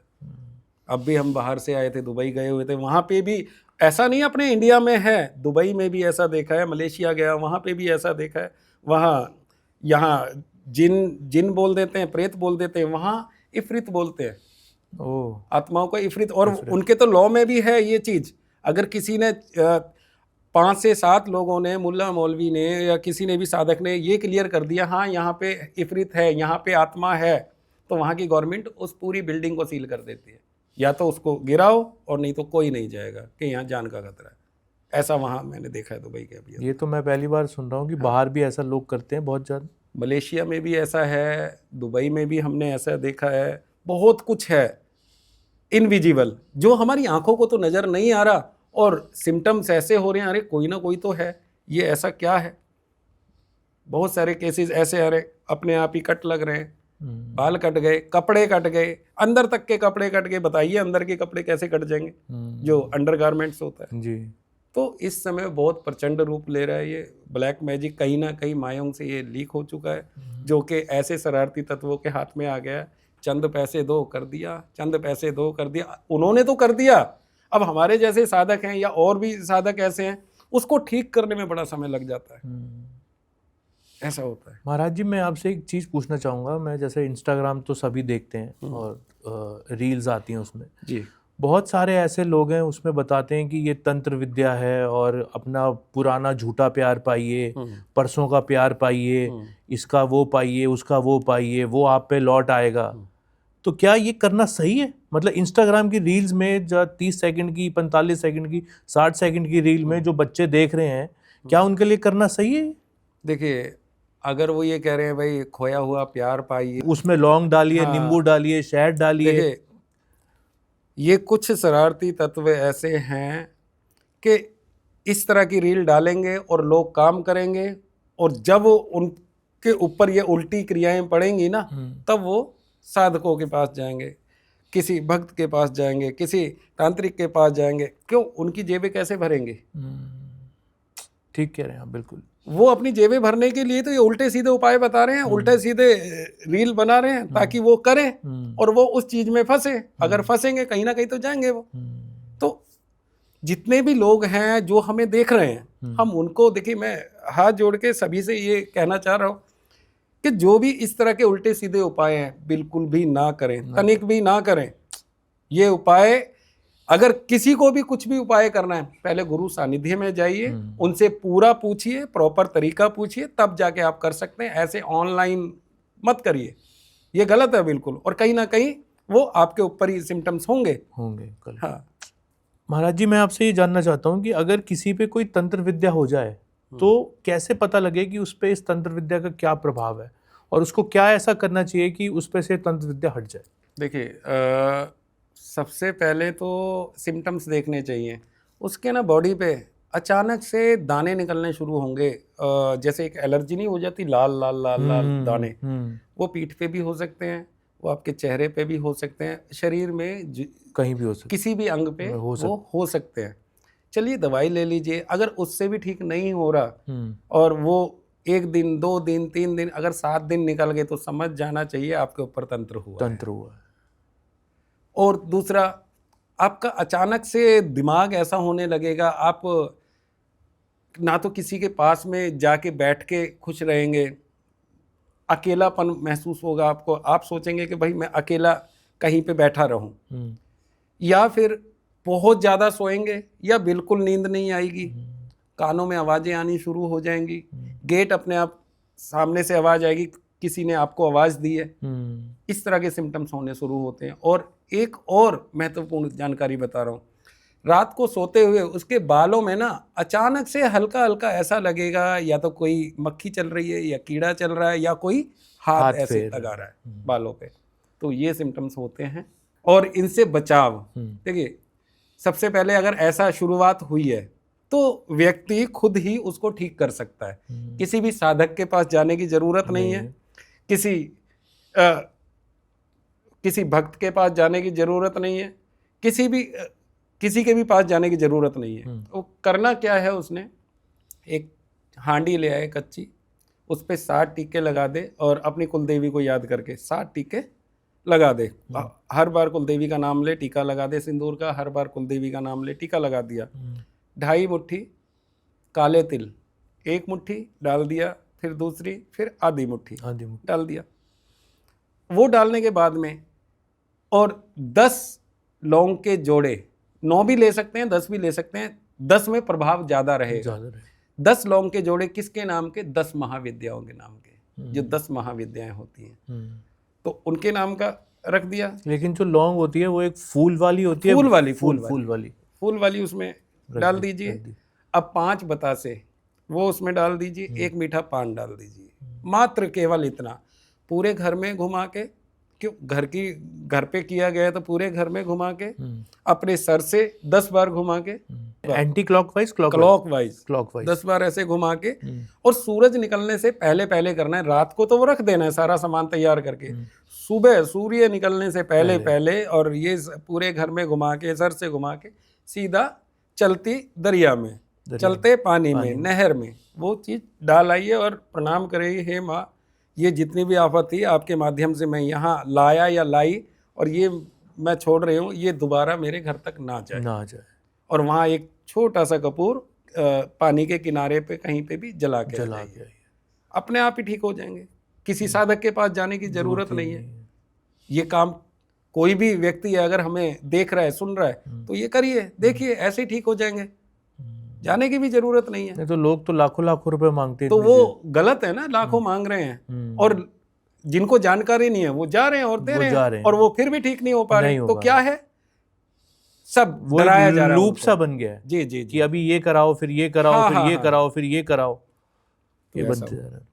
अब भी हम बाहर से आए थे, दुबई गए हुए थे, वहाँ पे भी ऐसा नहीं अपने इंडिया में है, दुबई में भी ऐसा देखा है, मलेशिया गया वहाँ पे भी ऐसा देखा है। वहाँ यहाँ जिन बोल देते हैं, प्रेत बोल देते हैं, वहाँ इफरित बोलते हैं, ओह, आत्माओं को इफरित। और उनके तो लॉ में भी है ये चीज़। अगर किसी ने 5 से 7 लोगों ने, मुल्ला मौलवी ने या किसी ने भी साधक ने ये क्लियर कर दिया हाँ यहाँ पे इफरित है, यहाँ पे आत्मा है, तो वहाँ की गवर्नमेंट उस पूरी बिल्डिंग को सील कर देती है। या तो उसको गिराओ और नहीं तो कोई नहीं जाएगा कि यहाँ जान का खतरा है। ऐसा वहाँ मैंने देखा है दुबई के अभी। ये तो मैं पहली बार सुन रहा हूँ कि बाहर भी ऐसा लोग करते हैं बहुत ज़्यादा। मलेशिया में भी ऐसा है, दुबई में भी हमने ऐसा देखा है। बहुत कुछ है इनविजिबल जो हमारी आंखों को तो नज़र नहीं आ रहा, और सिम्टम्स ऐसे हो रहे हैं, अरे कोई ना कोई तो है, ये ऐसा क्या है। बहुत सारे केसेस ऐसे, अरे अपने आप ही कट लग रहे हैं, बाल कट गए, कपड़े कट गए, अंदर तक के कपड़े कट गए। बताइए अंदर के कपड़े कैसे कट जाएंगे, जो अंडरगारमेंट्स होता है। जी। तो इस समय बहुत प्रचंड रूप ले रहा है ये ब्लैक मैजिक। कहीं ना कहीं मायों से ये लीक हो चुका है, जो कि ऐसे शरारती तत्वों के हाथ में आ गया है। चंद पैसे दो कर दिया, चंद पैसे दो कर दिया, उन्होंने तो कर दिया। अब हमारे जैसे साधक हैं या और भी साधक ऐसे हैं, उसको ठीक करने में बड़ा समय लग जाता है। ऐसा होता है। महाराज जी, मैं आपसे एक चीज़ पूछना चाहूँगा। मैं जैसे इंस्टाग्राम तो सभी देखते हैं और रील्स आती हैं उसमें, जी बहुत सारे ऐसे लोग हैं उसमें बताते हैं कि ये तंत्र विद्या है और अपना पुराना झूठा प्यार पाइए, परसों का प्यार पाइए, इसका वो पाइए, उसका वो पाइए, वो आप पे लौट आएगा। तो क्या ये करना सही है? मतलब इंस्टाग्राम की रील्स में जो 30 सेकंड की, 45 सेकंड की, 60 सेकंड की रील में जो बच्चे देख रहे हैं, क्या उनके लिए करना सही है? देखिए, अगर वो ये कह रहे हैं भाई खोया हुआ प्यार पाइए, उसमें लौंग डालिए, हाँ। नींबू डालिए, शहद डालिए। देखिए, ये कुछ शरारती तत्व ऐसे हैं कि इस तरह की रील डालेंगे और लोग काम करेंगे, और जब उनके ऊपर ये उल्टी क्रियाएं पड़ेंगी ना, तब वो साधकों के पास जाएंगे, किसी भक्त के पास जाएंगे, किसी तांत्रिक के पास जाएंगे। क्यों? उनकी जेबें कैसे भरेंगे? ठीक कह रहे हैं आप, बिल्कुल। वो अपनी जेबें भरने के लिए तो ये उल्टे सीधे उपाय बता रहे हैं, उल्टे सीधे रील बना रहे हैं ताकि वो करें और वो उस चीज में फंसे। अगर फंसेंगे कहीं ना कहीं तो जाएंगे वो। तो जितने भी लोग हैं जो हमें देख रहे हैं, हम उनको देखिए, मैं हाथ जोड़ के सभी से ये कहना चाह रहा हूँ कि जो भी इस तरह के उल्टे सीधे उपाय हैं बिल्कुल भी ना करें, तनिक भी ना करें। ये उपाय, अगर किसी को भी कुछ भी उपाय करना है, पहले गुरु सानिध्य में जाइए, उनसे पूरा पूछिए, प्रॉपर तरीका पूछिए, तब जाके आप कर सकते हैं। ऐसे ऑनलाइन मत करिए, ये गलत है बिल्कुल। और कहीं ना कहीं वो आपके ऊपर ही सिम्टम्स होंगे कल। हाँ। महाराज जी, मैं आपसे ये जानना चाहता हूँ कि अगर किसी पे कोई तंत्र विद्या हो जाए तो कैसे पता लगे कि उस पे इस तंत्र विद्या का क्या प्रभाव है, और उसको क्या ऐसा करना चाहिए कि उस पे से तंत्र विद्या हट जाए? देखिए, सबसे पहले तो सिम्टम्स देखने चाहिए उसके ना। बॉडी पे अचानक से दाने निकलने शुरू होंगे, जैसे एक एलर्जी नहीं हो जाती, लाल लाल लाल लाल दाने, वो पीठ पे भी हो सकते हैं, वो आपके चेहरे पे भी हो सकते हैं, शरीर में कहीं भी हो सकते, किसी भी अंग पे वो हो सकते हैं। चलिए दवाई ले लीजिए। अगर उससे भी ठीक नहीं हो रहा और वो 1 दिन 2 दिन 3 दिन, अगर 7 दिन निकल गए, तो समझ जाना चाहिए आपके ऊपर तंत्र हुआ है। और दूसरा, आपका अचानक से दिमाग ऐसा होने लगेगा, आप ना तो किसी के पास में जाके बैठ के खुश रहेंगे, अकेलापन महसूस होगा आपको। आप सोचेंगे कि भाई मैं अकेला कहीं पे बैठा रहूं, या फिर बहुत ज़्यादा सोएंगे या बिल्कुल नींद नहीं आएगी, कानों में आवाज़ें आनी शुरू हो जाएंगी, गेट अपने आप सामने से आवाज़ आएगी, किसी ने आपको आवाज़ दी है। इस तरह के सिम्टम्स होने शुरू होते हैं। और एक और महत्वपूर्ण जानकारी बता रहा हूँ रात को सोते हुए उसके बालों में ना अचानक से हल्का हल्का ऐसा लगेगा या तो कोई मक्खी चल रही है या कीड़ा चल रहा है या कोई हाथ ऐसे फेर लगा रहा है बालों पे। तो ये सिम्टम्स होते हैं। और इनसे बचाव, देखिए सबसे पहले अगर ऐसा शुरुआत हुई है तो व्यक्ति खुद ही उसको ठीक कर सकता है। किसी भी साधक के पास जाने की जरूरत नहीं है, किसी भक्त के पास जाने की जरूरत नहीं है, किसी के भी पास जाने की जरूरत नहीं है। वो करना क्या है, उसने एक हांडी ले आए कच्ची, उस पे 60 टीके लगा दे और अपनी कुलदेवी को याद करके 60 टीके लगा दे। हर बार कुलदेवी का नाम ले, टीका लगा दे सिंदूर का, हर बार कुलदेवी का नाम ले, टीका लगा दिया। 2.5 मुट्ठी काले तिल, 1 मुट्ठी डाल दिया, फिर दूसरी, फिर आधी मुट्ठी डाल दिया। वो डालने के बाद में और 10 लौंग के जोड़े, 9 भी ले सकते हैं 10 भी ले सकते हैं, 10 में प्रभाव ज़्यादा रहेगा। 10 लौंग के जोड़े किसके नाम के? 10 महाविद्याओं के नाम के, जो 10 महाविद्याएं होती हैं, तो उनके नाम का रख दिया। लेकिन जो लौंग होती है वो एक फूल वाली होती है, फूल वाली उसमें डाल दीजिए। अब 5 बतासे वो उसमें डाल दीजिए, 1 मीठा पान डाल दीजिए, मात्र केवल इतना। पूरे घर में घुमा के, क्यों घर पे किया गया तो पूरे घर में घुमा के, अपने सर से 10 बार घुमा के, एंटी क्लॉकवाइज 10 बार ऐसे घुमा के, और सूरज निकलने से पहले पहले करना है। रात को तो वो रख देना है सारा सामान तैयार करके, सुबह सूर्य निकलने से पहले पहले, और ये पूरे घर में घुमा के, सर से घुमा के सीधा चलती दरिया में, चलते पानी में, नहर में वो चीज डाल आइए और प्रणाम करिए, हे माँ ये जितनी भी आफत थी आपके माध्यम से मैं यहाँ लाया या लाई, और ये मैं छोड़ रही हूँ, ये दोबारा मेरे घर तक ना जाए। और वहाँ एक छोटा सा कपूर पानी के किनारे पे कहीं पे भी जला के अपने आप ही ठीक हो जाएंगे। किसी साधक के पास जाने की जरूरत नहीं है। ये काम कोई भी व्यक्ति अगर हमें देख रहा है, सुन रहा है, तो ये करिए, देखिए ऐसे ही ठीक हो जाएंगे, जाने की भी जरूरत नहीं है। नहीं तो लोग तो लाखों लाखों रुपए मांगते हैं, तो वो गलत है ना, लाखों मांग रहे हैं, और जिनको जानकारी नहीं है वो जा रहे हैं और दे रहे हैं, और वो फिर भी ठीक नहीं हो पा रहे। तो क्या है, सब डराया जा रहा है, लूप सा बन गया है। जी कि अभी ये कराओ, फिर ये कराओ, फिर ये कराओ, फिर ये कराओ, ये बनते जा रहा है।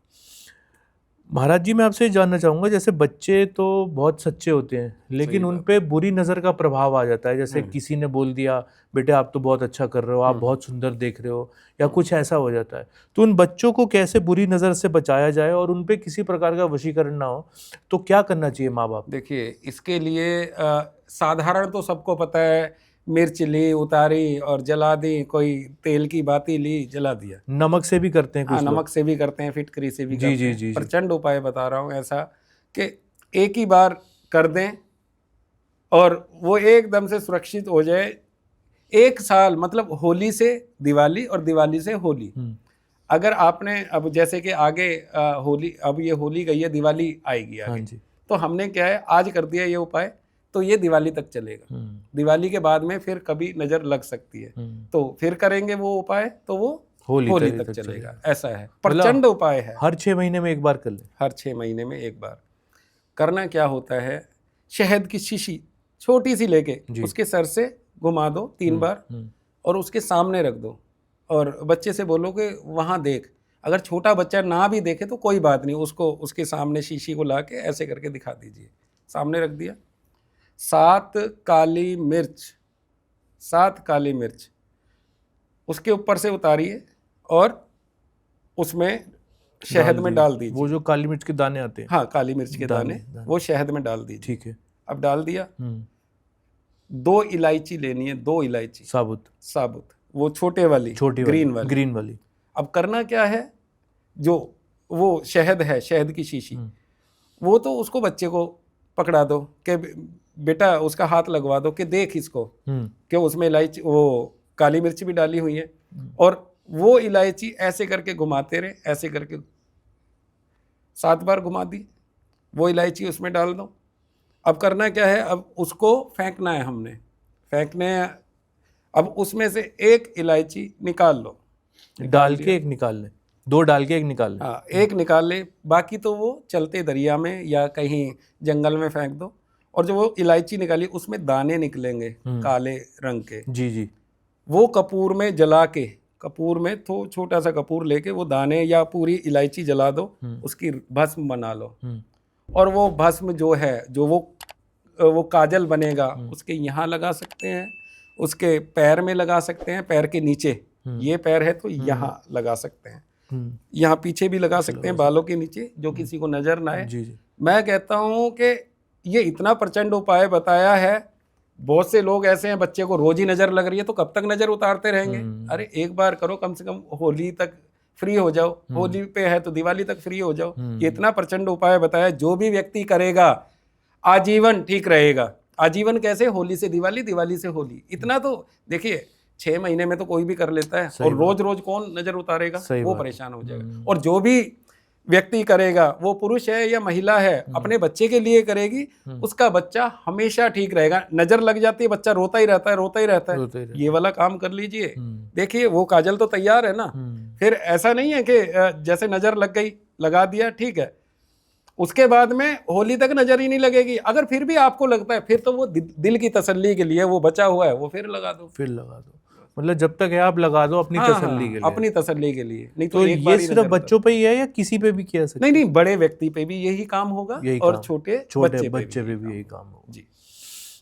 महाराज जी मैं आपसे जानना चाहूँगा, जैसे बच्चे तो बहुत सच्चे होते हैं, लेकिन उन पे बुरी नज़र का प्रभाव आ जाता है। जैसे किसी ने बोल दिया बेटे आप तो बहुत अच्छा कर रहे हो, आप बहुत सुंदर देख रहे हो, या कुछ ऐसा हो जाता है। तो उन बच्चों को कैसे बुरी नज़र से बचाया जाए और उन पे किसी प्रकार का वशीकरण ना हो, तो क्या करना चाहिए माँ बाप? देखिए इसके लिए साधारण तो सबको पता है, मिर्च ली, उतारी और जला दी, कोई तेल की बाती ली, जला दिया। नमक से भी करते हैं कुछ नमक से भी करते हैं, फिटकरी से भी करते हैं। जी। प्रचंड उपाय बता रहा हूँ ऐसा कि एक ही बार कर दें और वो एकदम से सुरक्षित हो जाए। 1 साल मतलब होली से दिवाली और दिवाली से होली, अगर आपने अब जैसे कि आगे होली, अब ये होली गई है, दिवाली आएगी आगे, तो हमने क्या है आज कर दिया ये उपाय, तो ये दिवाली तक चलेगा। दिवाली के बाद में फिर कभी नजर लग सकती है, तो फिर करेंगे वो उपाय, तो वो होली तक चलेगा। ऐसा है, प्रचंड उपाय है। हर 6 महीने में एक बार कर ले, हर 6 महीने में एक बार करना। क्या होता है, शहद की शीशी छोटी सी लेके उसके सर से घुमा दो 3 बार और उसके सामने रख दो, और बच्चे से बोलो कि वहाँ देख। अगर छोटा बच्चा ना भी देखे तो कोई बात नहीं, उसको उसके सामने शीशी को ला के ऐसे करके दिखा दीजिए। सामने रख दिया। 7 काली मिर्च उसके ऊपर से उतारिए और उसमें शहद में डाल दीजिए। वो जो काली मिर्च के दाने आते हैं, हाँ काली मिर्च के दाने वो शहद में डाल दीजिए। ठीक है। अब डाल दिया। 2 इलायची लेनी है, 2 इलायची साबुत, वो छोटी वाली ग्रीन वाली। अब करना क्या है, जो वो शहद है, शहद की शीशी, वो तो उसको बच्चे को पकड़ा दो कि बेटा उसका हाथ लगवा दो कि देख इसको कि उसमें इलायची, वो काली मिर्च भी डाली हुई है, और वो इलायची ऐसे करके घुमाते रहे, ऐसे करके 7 बार घुमा दी, वो इलायची उसमें डाल दो। अब करना क्या है, अब उसको फेंकना है, हमने फेंकने हैं। अब उसमें से 1 इलायची निकाल लो, डाल के 1 निकाल ले, 2 डाल के 1 निकाल ले। हाँ 1 निकाल ले, बाकी तो वो चलते दरिया में या कहीं जंगल में फेंक दो। और जो वो इलायची निकाली उसमें दाने निकलेंगे काले रंग के, जी वो कपूर में जला के, कपूर में तो छोटा सा कपूर लेके वो दाने या पूरी इलायची जला दो, उसकी भस्म बना लो, और वो भस्म जो है, जो वो काजल बनेगा, उसके यहाँ लगा सकते हैं, उसके पैर में लगा सकते हैं, पैर के नीचे, ये पैर है तो यहाँ लगा सकते हैं, यहाँ पीछे भी लगा सकते हैं, बालों के नीचे, जो किसी को नजर ना आए। जी जी। मैं कहता हूँ कि ये इतना प्रचंड उपाय बताया है। बहुत से लोग ऐसे हैं, बच्चे को रोज ही नजर लग रही है तो कब तक नजर उतारते रहेंगे? अरे एक बार करो, कम से कम होली तक फ्री हो जाओ, होली पे है तो दिवाली तक फ्री हो जाओ। ये इतना प्रचंड उपाय बताया, जो भी व्यक्ति करेगा आजीवन ठीक रहेगा। आजीवन कैसे? होली से दिवाली, दिवाली से होली, इतना तो देखिए 6 महीने में तो कोई भी कर लेता है, और रोज रोज कौन नजर उतारेगा? वो परेशान हो जाएगा। और जो भी व्यक्ति करेगा, वो पुरुष है या महिला है, अपने बच्चे के लिए करेगी, उसका बच्चा हमेशा ठीक रहेगा। नजर लग जाती है, बच्चा रोता ही रहता है, रोता ही रहता है, ये वाला काम कर लीजिए। देखिए वो काजल तो तैयार है ना, फिर ऐसा नहीं है कि जैसे नजर लग गई, लगा दिया, ठीक है, उसके बाद में होली तक नजर ही नहीं लगेगी। अगर फिर भी आपको लगता है, फिर तो वो दिल की तसल्ली के लिए वो बचा हुआ है, वो फिर लगा दो, फिर लगा दो। मतलब जब तक है आप लगा दो अपनी तसल्ली के लिए। अपनी तसल्ली के लिए। नहीं तो ये सिर्फ बच्चों पे ही है या किसी पे भी किया सकते? नहीं, बड़े व्यक्ति पे भी यही काम होगा, और छोटे बच्चे पे भी यही काम होगा जी।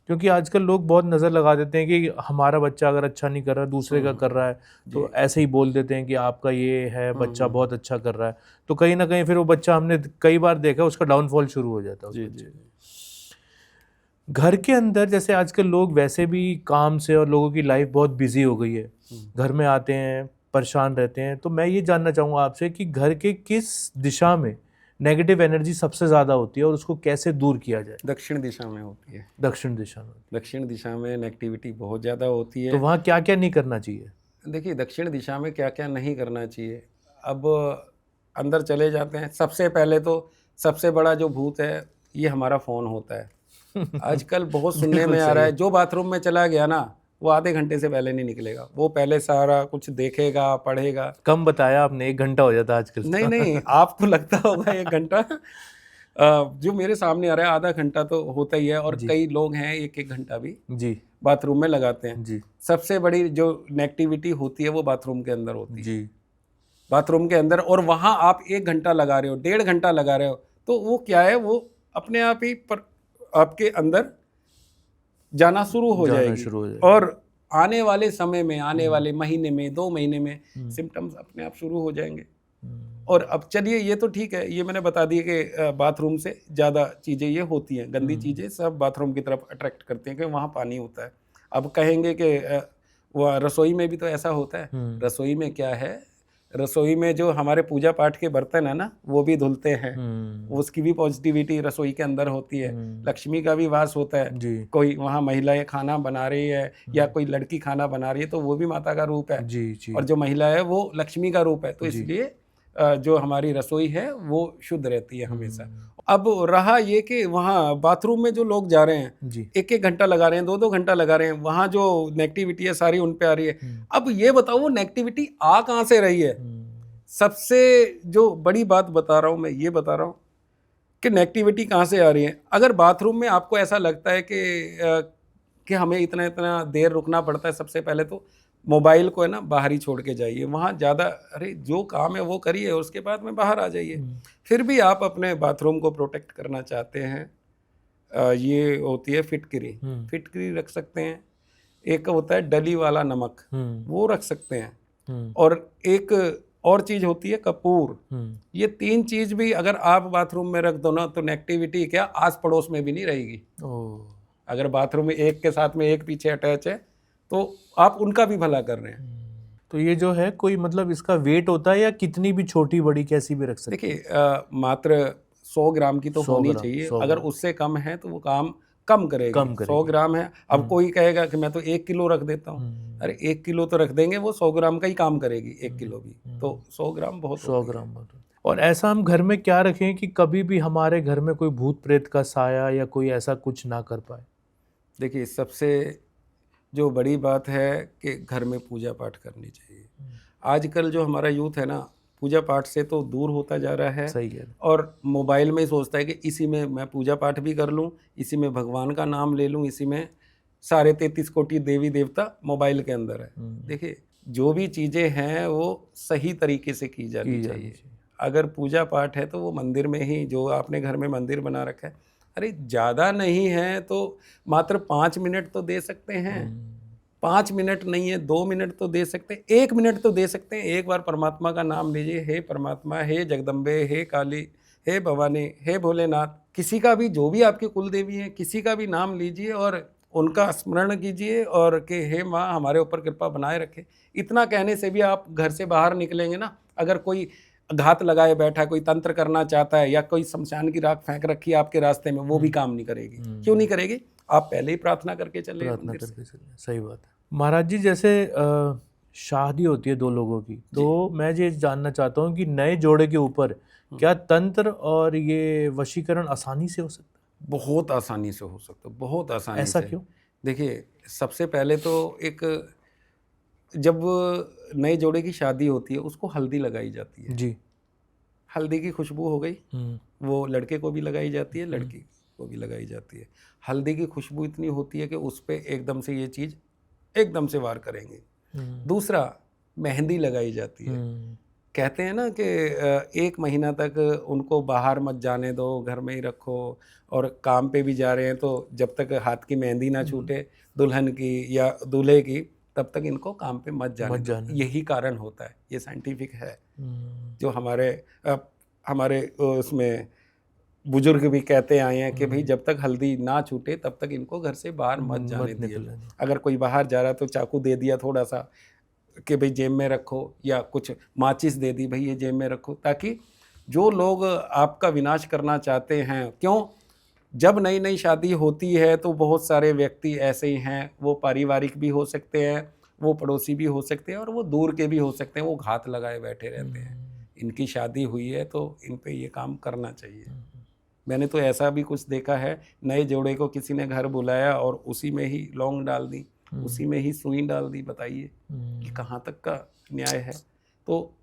क्योंकि आजकल लोग बहुत नजर लगा देते हैं कि हमारा बच्चा अगर अच्छा नहीं कर रहा, दूसरे का कर रहा है, तो ऐसे ही बोल देते हैं कि आपका ये है, बच्चा बहुत अच्छा कर रहा है, तो कहीं ना कहीं फिर वो बच्चा, हमने कई बार देखा, उसका डाउनफॉल शुरू हो जाता है। घर के अंदर जैसे आजकल लोग वैसे भी काम से, और लोगों की लाइफ बहुत बिजी हो गई है, घर में आते हैं परेशान रहते हैं, तो मैं ये जानना चाहूँगा आपसे कि घर के किस दिशा में नेगेटिव एनर्जी सबसे ज़्यादा होती है और उसको कैसे दूर किया जाए? दक्षिण दिशा में होती है। दक्षिण दिशा में? दक्षिण दिशा में नेगेटिविटी बहुत ज़्यादा होती है। तो वहाँ क्या क्या नहीं करना चाहिए? देखिए दक्षिण दिशा में क्या क्या नहीं करना चाहिए, अब अंदर चले जाते हैं। सबसे पहले तो सबसे बड़ा जो भूत है, ये हमारा फ़ोन होता है। आजकल बहुत सुनने में आ रहा है, जो बाथरूम में चला गया ना, वो आधे घंटे से पहले नहीं निकलेगा, वो पहले सारा कुछ देखेगा, पढ़ेगा। कम बताया आपने, 1 घंटा हो जाता है आजकल। नहीं, आपको लगता होगा 1 घंटा, जो मेरे सामने आ रहा है आधा घंटा तो होता ही है, और कई लोग हैं 1-1 घंटा भी जी बाथरूम में लगाते हैं जी। सबसे बड़ी जो नेगेटिविटी होती है वो बाथरूम के अंदर होती है जी, बाथरूम के अंदर। और वहाँ आप 1 घंटा लगा रहे हो, 1.5 घंटा लगा रहे हो, तो वो क्या है, वो अपने आप ही आपके अंदर जाना शुरू हो जाएगी। और आने वाले समय में, आने वाले महीने में, 2 महीने में सिम्टम्स अपने आप शुरू हो जाएंगे। और अब चलिए, ये तो ठीक है, ये मैंने बता दिया कि बाथरूम से ज़्यादा चीज़ें ये होती हैं, गंदी चीज़ें सब बाथरूम की तरफ अट्रैक्ट करती हैं कि वहाँ पानी होता है। अब कहेंगे कि वो रसोई में भी तो ऐसा होता है। रसोई में क्या है, रसोई में जो हमारे पूजा पाठ के बर्तन है ना, वो भी धुलते हैं, उसकी भी पॉजिटिविटी रसोई के अंदर होती है। लक्ष्मी का भी वास होता है। कोई वहाँ महिलाएं खाना बना रही है या कोई लड़की खाना बना रही है, तो वो भी माता का रूप है जी। और जो महिला है वो लक्ष्मी का रूप है, तो इसलिए जो हमारी रसोई है वो शुद्ध रहती है हमेशा। अब रहा ये कि वहाँ बाथरूम में जो लोग जा रहे हैं, 1-1 घंटा लगा रहे हैं, 2-2 घंटा लगा रहे हैं, वहाँ जो नेगेटिविटी है सारी उन पे आ रही है। अब ये बताओ, वो नेगेटिविटी आ कहाँ से रही है? सबसे जो बड़ी बात बता रहा हूँ मैं, ये बता रहा हूँ कि नेगेटिविटी कहाँ से आ रही है। अगर बाथरूम में आपको ऐसा लगता है कि हमें इतना इतना देर रुकना पड़ता है, सबसे पहले तो मोबाइल को है ना बाहर ही छोड़ के जाइए। वहाँ ज़्यादा, अरे जो काम है वो करिए, उसके बाद में बाहर आ जाइए। फिर भी आप अपने बाथरूम को प्रोटेक्ट करना चाहते हैं, ये होती है फिटकरी। फिटकरी रख सकते हैं। एक होता है डली वाला नमक, वो रख सकते हैं। और एक और चीज़ होती है कपूर। ये 3 चीज़ भी अगर आप बाथरूम में रख दो ना, तो नेगेटिविटी क्या आस पड़ोस में भी नहीं रहेगी। अगर बाथरूम में एक के साथ में एक पीछे अटैच है, तो आप उनका भी भला कर रहे हैं। तो ये जो है, कोई मतलब इसका वेट होता है या कितनी भी छोटी बड़ी कैसी भी रख सकते हैं? देखिए मात्र 100 ग्राम की तो होनी चाहिए। अगर उससे कम है तो वो काम कम करेगा। 100 ग्राम है, अब कोई कहेगा कि मैं तो 1 किलो रख देता हूँ। अरे 1 किलो तो रख देंगे, वो 100 ग्राम का ही काम करेगी, 1 किलो भी। तो 100 ग्राम बहुत 100 ग्राम बहुत। और ऐसा हम घर में क्या रखें कि कभी भी हमारे घर में कोई भूत प्रेत का साया या कोई ऐसा कुछ ना कर पाए? देखिए सबसे जो बड़ी बात है कि घर में पूजा पाठ करनी चाहिए। आजकल जो हमारा यूथ है ना, पूजा पाठ से तो दूर होता जा रहा है। सही है। और मोबाइल में ही सोचता है कि इसी में मैं पूजा पाठ भी कर लूँ, इसी में भगवान का नाम ले लूँ, इसी में सारे 33 कोटि देवी देवता मोबाइल के अंदर है। देखिए जो भी चीज़ें हैं वो सही तरीके से की जानी चाहिए। अगर पूजा पाठ है तो वो मंदिर में ही, जो आपने घर में मंदिर बना रखा है, अरे ज़्यादा नहीं है तो मात्र 5 मिनट तो दे सकते हैं। 5 मिनट नहीं है, 2 मिनट तो दे सकते हैं, 1 मिनट तो दे सकते हैं। एक बार परमात्मा का नाम लीजिए, हे परमात्मा, हे जगदम्बे, हे काली, हे भवानी, हे भोलेनाथ, किसी का भी, जो भी आपकी कुल देवी है, किसी का भी नाम लीजिए और उनका स्मरण कीजिए और कि हे माँ हमारे ऊपर कृपा बनाए रखे। इतना कहने से भी आप घर से बाहर निकलेंगे ना, अगर कोई घात लगाए बैठा है, कोई तंत्र करना चाहता है या कोई शमशान की राख फेंक रखी है आपके रास्ते में, वो भी काम नहीं करेगी। क्यों नहीं करेगी? आप पहले ही प्रार्थना करके चले। प्रार्थना करके चले, सही बात है। महाराज जी, जैसे शादी होती है दो लोगों की, तो मैं ये जानना चाहता हूँ कि नए जोड़े के ऊपर क्या तंत्र और ये वशीकरण आसानी से हो सकता है? बहुत आसानी से हो सकता है, बहुत आसानी से। ऐसा क्यों? देखिए सबसे पहले तो एक, जब नए जोड़े की शादी होती है उसको हल्दी लगाई जाती है जी। हल्दी की खुशबू हो गई, वो लड़के को भी लगाई जाती है, लड़की को भी लगाई जाती है। हल्दी की खुशबू इतनी होती है कि उस पर एकदम से ये चीज़ एकदम से वार करेंगे। दूसरा, मेहंदी लगाई जाती है। कहते हैं ना कि 1 महीना तक उनको बाहर मत जाने दो, घर में ही रखो, और काम पे भी जा रहे हैं तो जब तक हाथ की मेहंदी ना छूटे दुल्हन की या दूल्हे की, तब तक इनको काम पे मत जाने दो। यही कारण होता है, ये साइंटिफिक है। जो हमारे उसमें बुजुर्ग भी कहते आए हैं कि भाई जब तक हल्दी ना छूटे तब तक इनको घर से बाहर मत जाने दिया। अगर कोई बाहर जा रहा है तो चाकू दे दिया थोड़ा सा कि भाई जेब में रखो, या कुछ माचिस दे दी, भाई ये जेब में रखो, ताकि जो लोग आपका विनाश करना चाहते हैं, क्यों, जब नई नई शादी होती है तो बहुत सारे व्यक्ति ऐसे ही हैं, वो पारिवारिक भी हो सकते हैं, वो पड़ोसी भी हो सकते हैं और वो दूर के भी हो सकते हैं, वो घात लगाए बैठे रहते हैं। इनकी शादी हुई है तो इन पे ये काम करना चाहिए। मैंने तो ऐसा भी कुछ देखा है, नए जोड़े को किसी ने घर बुलाया और उसी में ही लौंग डाल दी, उसी में ही सुई डाल दी। बताइए कि कहाँ तक का न्याय है। तो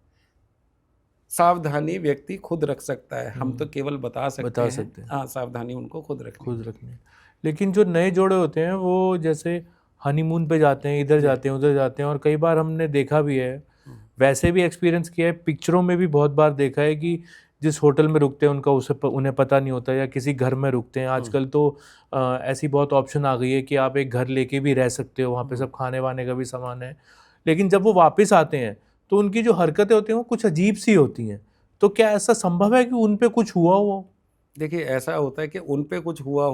सावधानी व्यक्ति खुद रख सकता है, हम तो केवल बता सकते हैं। हाँ, सावधानी उनको खुद रखनी। लेकिन जो नए जोड़े होते हैं वो जैसे हनीमून पे जाते हैं, इधर जाते हैं, उधर जाते हैं, और कई बार हमने देखा भी है, वैसे भी एक्सपीरियंस किया है, पिक्चरों में भी बहुत बार देखा है कि जिस होटल में रुकते हैं उनका उन्हें पता नहीं होता, या किसी घर में रुकते हैं। आजकल तो ऐसी बहुत ऑप्शन आ गई है कि आप एक घर लेके भी रह सकते हो, वहाँ पे सब खाने वाने का भी सामान है। लेकिन जब वो वापस आते हैं तो उनकी जो हरकतें होती हैं वो कुछ अजीब सी होती हैं। तो क्या ऐसा संभव है कि उन पे कुछ हुआ हो? देखिए ऐसा होता है कि उन पे कुछ हुआ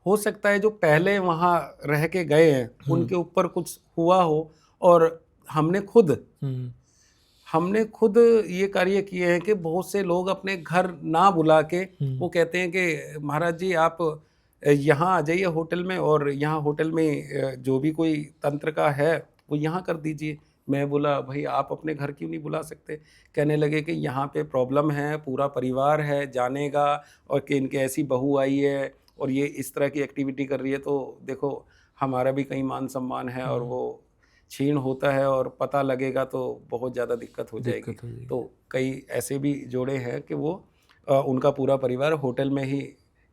हो सकता है जो पहले वहाँ रह के गए हैं उनके ऊपर कुछ हुआ हो, और हमने खुद ये कार्य किए हैं कि बहुत से लोग अपने घर ना बुला के वो कहते हैं कि महाराज जी आप यहाँ आ जाइए होटल में, और यहाँ होटल में जो भी कोई तंत्र का है वो यहाँ कर दीजिए। मैं बोला भाई आप अपने घर क्यों नहीं बुला सकते? कहने लगे कि यहाँ पे प्रॉब्लम है, पूरा परिवार है जानेगा, और कि इनके ऐसी बहू आई है और ये इस तरह की एक्टिविटी कर रही है, तो देखो हमारा भी कहीं मान सम्मान है और वो छीन होता है, और पता लगेगा तो बहुत ज़्यादा दिक्कत हो जाएगी। तो कई ऐसे भी जोड़े हैं कि वो उनका पूरा परिवार होटल में ही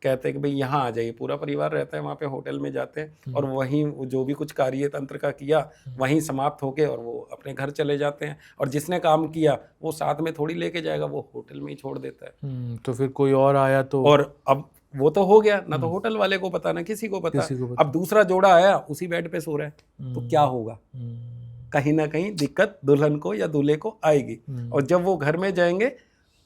कहते हैं कि भाई यहाँ आ जाइए, पूरा परिवार रहता है वहाँ पे, होटल में जाते हैं और वहीं जो भी कुछ कार्य तंत्र का किया वहीं समाप्त होके और वो अपने घर चले जाते हैं, और जिसने काम किया वो साथ में थोड़ी लेके जाएगा, वो होटल में ही छोड़ देता है। तो फिर कोई और आया तो, और अब वो तो हो गया ना, तो होटल वाले को पता ना किसी को पता। अब दूसरा जोड़ा आया उसी बेड पे सो रहा है, तो क्या होगा? कहीं ना कहीं दिक्कत दुल्हन को या दूल्हे को आएगी, और जब वो घर में जाएंगे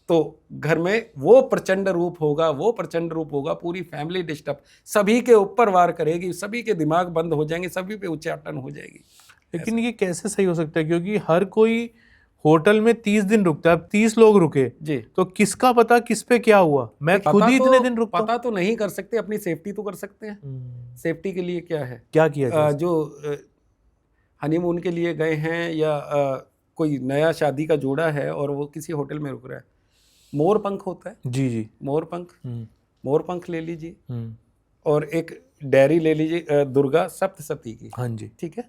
तो घर में वो प्रचंड रूप होगा, पूरी फैमिली डिस्टर्ब, सभी के ऊपर वार करेगी, सभी के दिमाग बंद हो जाएंगे, सभी पे उच्चाटन हो जाएगी। लेकिन ये कैसे सही हो सकता है? क्योंकि हर कोई होटल में 30 दिन रुकता है, अब 30 लोग रुके जी, तो किसका पता किस पे क्या हुआ? मैं खुद ही इतने दिन रुकता हूं। पता तो नहीं कर सकते, अपनी सेफ्टी तो कर सकते हैं। सेफ्टी के लिए क्या है, क्या किया जो हनीमून के लिए गए हैं या कोई नया शादी का जोड़ा है और वो किसी होटल में रुक रहा है, मोर पंख होता है जी, मोर पंख ले लीजिए और एक डायरी ले लीजिए दुर्गा सप्तशती की, हाँ जी, ठीक है,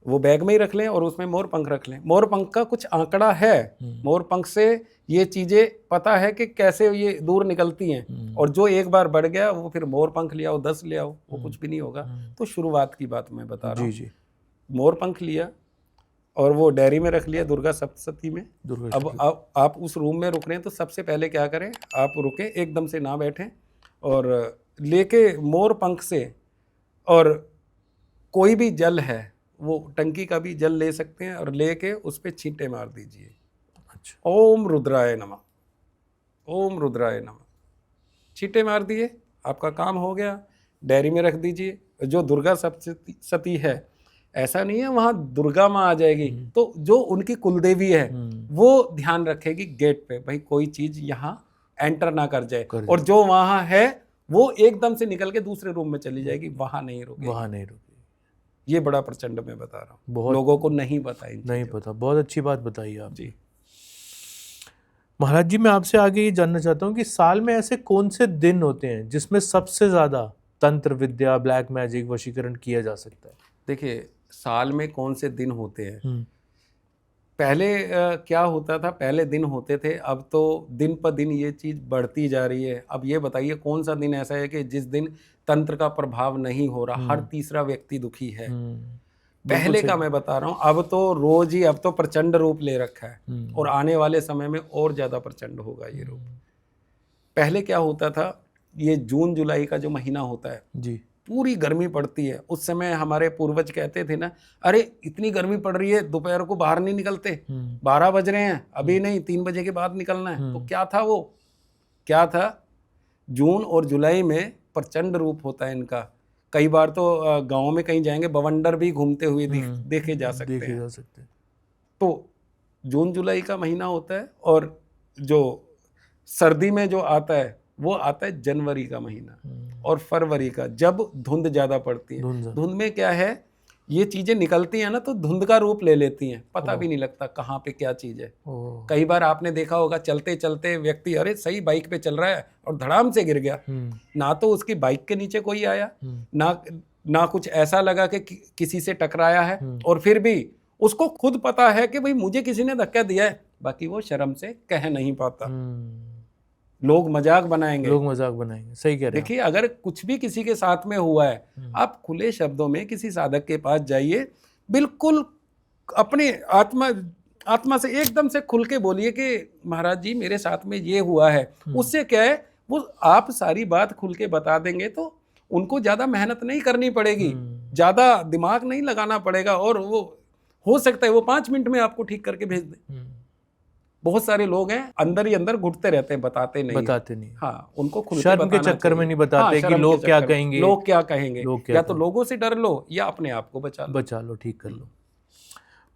वो बैग में ही रख लें और उसमें मोर पंख रख लें। मोर पंख का कुछ आंकड़ा है, मोर पंख से ये चीजें पता है कि कैसे ये दूर निकलती हैं, और जो एक बार बढ़ गया वो फिर मोर पंख ले आओ, 10 ले आओ, वो कुछ भी नहीं होगा। तो शुरुआत की बात मैं बता रहा हूँ। जी। मोर पंख लिया और वो डायरी में रख लिया दुर्गा सप्तशती में। अब आप उस रूम में रुक रहे हैं तो सबसे पहले क्या करें, आप रुके, एकदम से ना बैठें, और लेके मोर पंख से, और कोई भी जल है वो टंकी का भी जल ले सकते हैं, और लेके उस पर छींटे मार दीजिए। अच्छा। ओम रुद्राय नमः, ओम रुद्राय नमः, छींटे मार दिए, आपका काम हो गया। डायरी में रख दीजिए। जो दुर्गा सप्तशती है, ऐसा नहीं है वहां दुर्गा माँ आ जाएगी, तो जो उनकी कुलदेवी है वो ध्यान रखेगी गेट पे, भाई कोई चीज यहाँ एंटर ना कर जाए, और जो वहां है वो एकदम से निकल के दूसरे रूम में चली जाएगी, वहां नहीं रुकेगी। ये बड़ा प्रचंड मैं बता रहा हूँ, लोगों को नहीं पता, नहीं पता। बहुत अच्छी बात बताई आप जी। महाराज जी, मैं आपसे आगे ये जानना चाहता हूँ कि साल में ऐसे कौन से दिन होते हैं जिसमें सबसे ज्यादा तंत्र विद्या, ब्लैक मैजिक, वशीकरण किया जा सकता है? देखिए, साल में कौन से दिन होते हैं, पहले क्या होता था, पहले दिन होते थे, अब तो दिन पर दिन ये चीज़ बढ़ती जा रही है। अब ये बताइए कौन सा दिन ऐसा है कि जिस दिन तंत्र का प्रभाव नहीं हो रहा, हर तीसरा व्यक्ति दुखी है। पहले का मैं बता रहा हूँ, अब तो रोज ही, अब तो प्रचंड रूप ले रखा है, और आने वाले समय में और ज़्यादा प्रचंड होगा ये रूप। पहले क्या होता था, ये जून जुलाई का जो महीना होता है जी, पूरी गर्मी पड़ती है। उस समय हमारे पूर्वज कहते थे ना, अरे इतनी गर्मी पड़ रही है, दोपहर को बाहर नहीं निकलते, 12 बज रहे हैं, अभी नहीं, 3 बजे के बाद निकलना है। तो क्या था वो, क्या था, जून और जुलाई में प्रचंड रूप होता है इनका। कई बार तो गांव में कहीं जाएंगे, बवंडर भी घूमते हुए देखे जा सकते हैं। तो जून जुलाई का महीना होता है, और जो सर्दी में जो आता है वो आता है जनवरी का महीना और फरवरी का, जब धुंध ज्यादा पड़ती है। धुंध में क्या है, ये चीजें निकलती हैं ना, तो धुंध का रूप ले लेती हैं, पता भी नहीं लगता कहाँ पे क्या चीज है। कई बार आपने देखा होगा, चलते चलते व्यक्ति, अरे सही बाइक पे चल रहा है और धड़ाम से गिर गया, ना तो उसकी बाइक के नीचे कोई आया, ना कुछ ऐसा लगा कि किसी से टकराया है, और फिर भी उसको खुद पता है कि भाई मुझे किसी ने धक्का दिया है, बाकी वो शर्म से कह नहीं पाता। लोग मजाक बनाएंगे, सही कह रहे हैं। देखिए, अगर कुछ भी किसी के साथ में हुआ है, आप खुले शब्दों में किसी साधक के पास जाइए, बिल्कुल अपनी आत्मा से एकदम से खुल के बोलिए कि महाराज जी मेरे साथ में ये हुआ है। उससे क्या है, वो आप सारी बात खुल के बता देंगे, तो उनको ज्यादा मेहनत नहीं करनी पड़ेगी, ज्यादा दिमाग नहीं लगाना पड़ेगा, और वो हो सकता है वो 5 मिनट में आपको ठीक करके भेज दे। बहुत सारे लोग हैं अंदर ही अंदर घुटते रहते हैं, बताते नहीं। हाँ, उनको खुल के शर्म के चक्कर में नहीं बताते कि लोग क्या कहेंगे, या तो लोगों से डर लो या अपने आप को बचा लो, ठीक कर लो।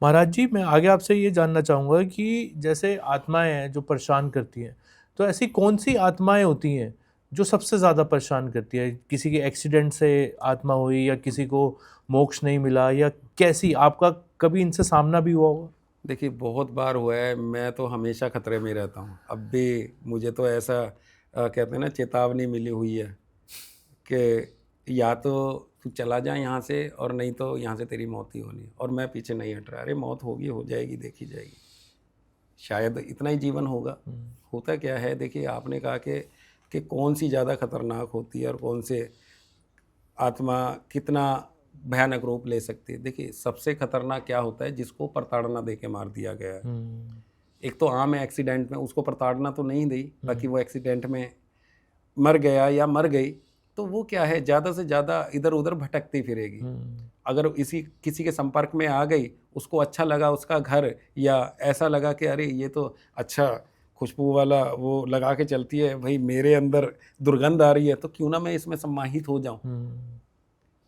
महाराज जी, मैं आगे आपसे ये जानना चाहूँगा कि जैसे आत्माएं हैं जो परेशान करती हैं, तो ऐसी कौन सी आत्माएं होती हैं जो सबसे ज़्यादा परेशान करती है? किसी के एक्सीडेंट से आत्मा हुई, या किसी को मोक्ष नहीं मिला, या कैसी, आपका कभी इनसे सामना भी हुआ होगा? देखिए, बहुत बार हुआ है, मैं तो हमेशा खतरे में रहता हूँ। अब भी मुझे तो ऐसा कहते हैं ना, चेतावनी मिली हुई है कि या तो तू चला जा यहाँ से, और नहीं तो यहाँ से तेरी मौत ही होनी है, और मैं पीछे नहीं हट रहा। अरे मौत होगी, हो जाएगी, देखी जाएगी, शायद इतना ही जीवन होगा। होता क्या है, देखिए आपने कहा कि कौन सी ज़्यादा खतरनाक होती है और कौन से आत्मा कितना भयानक रूप ले सकती है। देखिए, सबसे खतरनाक क्या होता है, जिसको प्रताड़ना दे के मार दिया गया है। एक तो आम एक्सीडेंट में उसको प्रताड़ना तो नहीं दी, बाकी वो एक्सीडेंट में मर गया या मर गई, तो वो क्या है, ज़्यादा से ज़्यादा इधर उधर भटकती फिरेगी। अगर किसी के संपर्क में आ गई, उसको अच्छा लगा उसका घर, या ऐसा लगा कि अरे ये तो अच्छा खुशबू वाला वो लगा के चलती है, भाई मेरे अंदर दुर्गंध आ रही है, तो क्यों ना मैं इसमें सम्माहित हो जाऊं।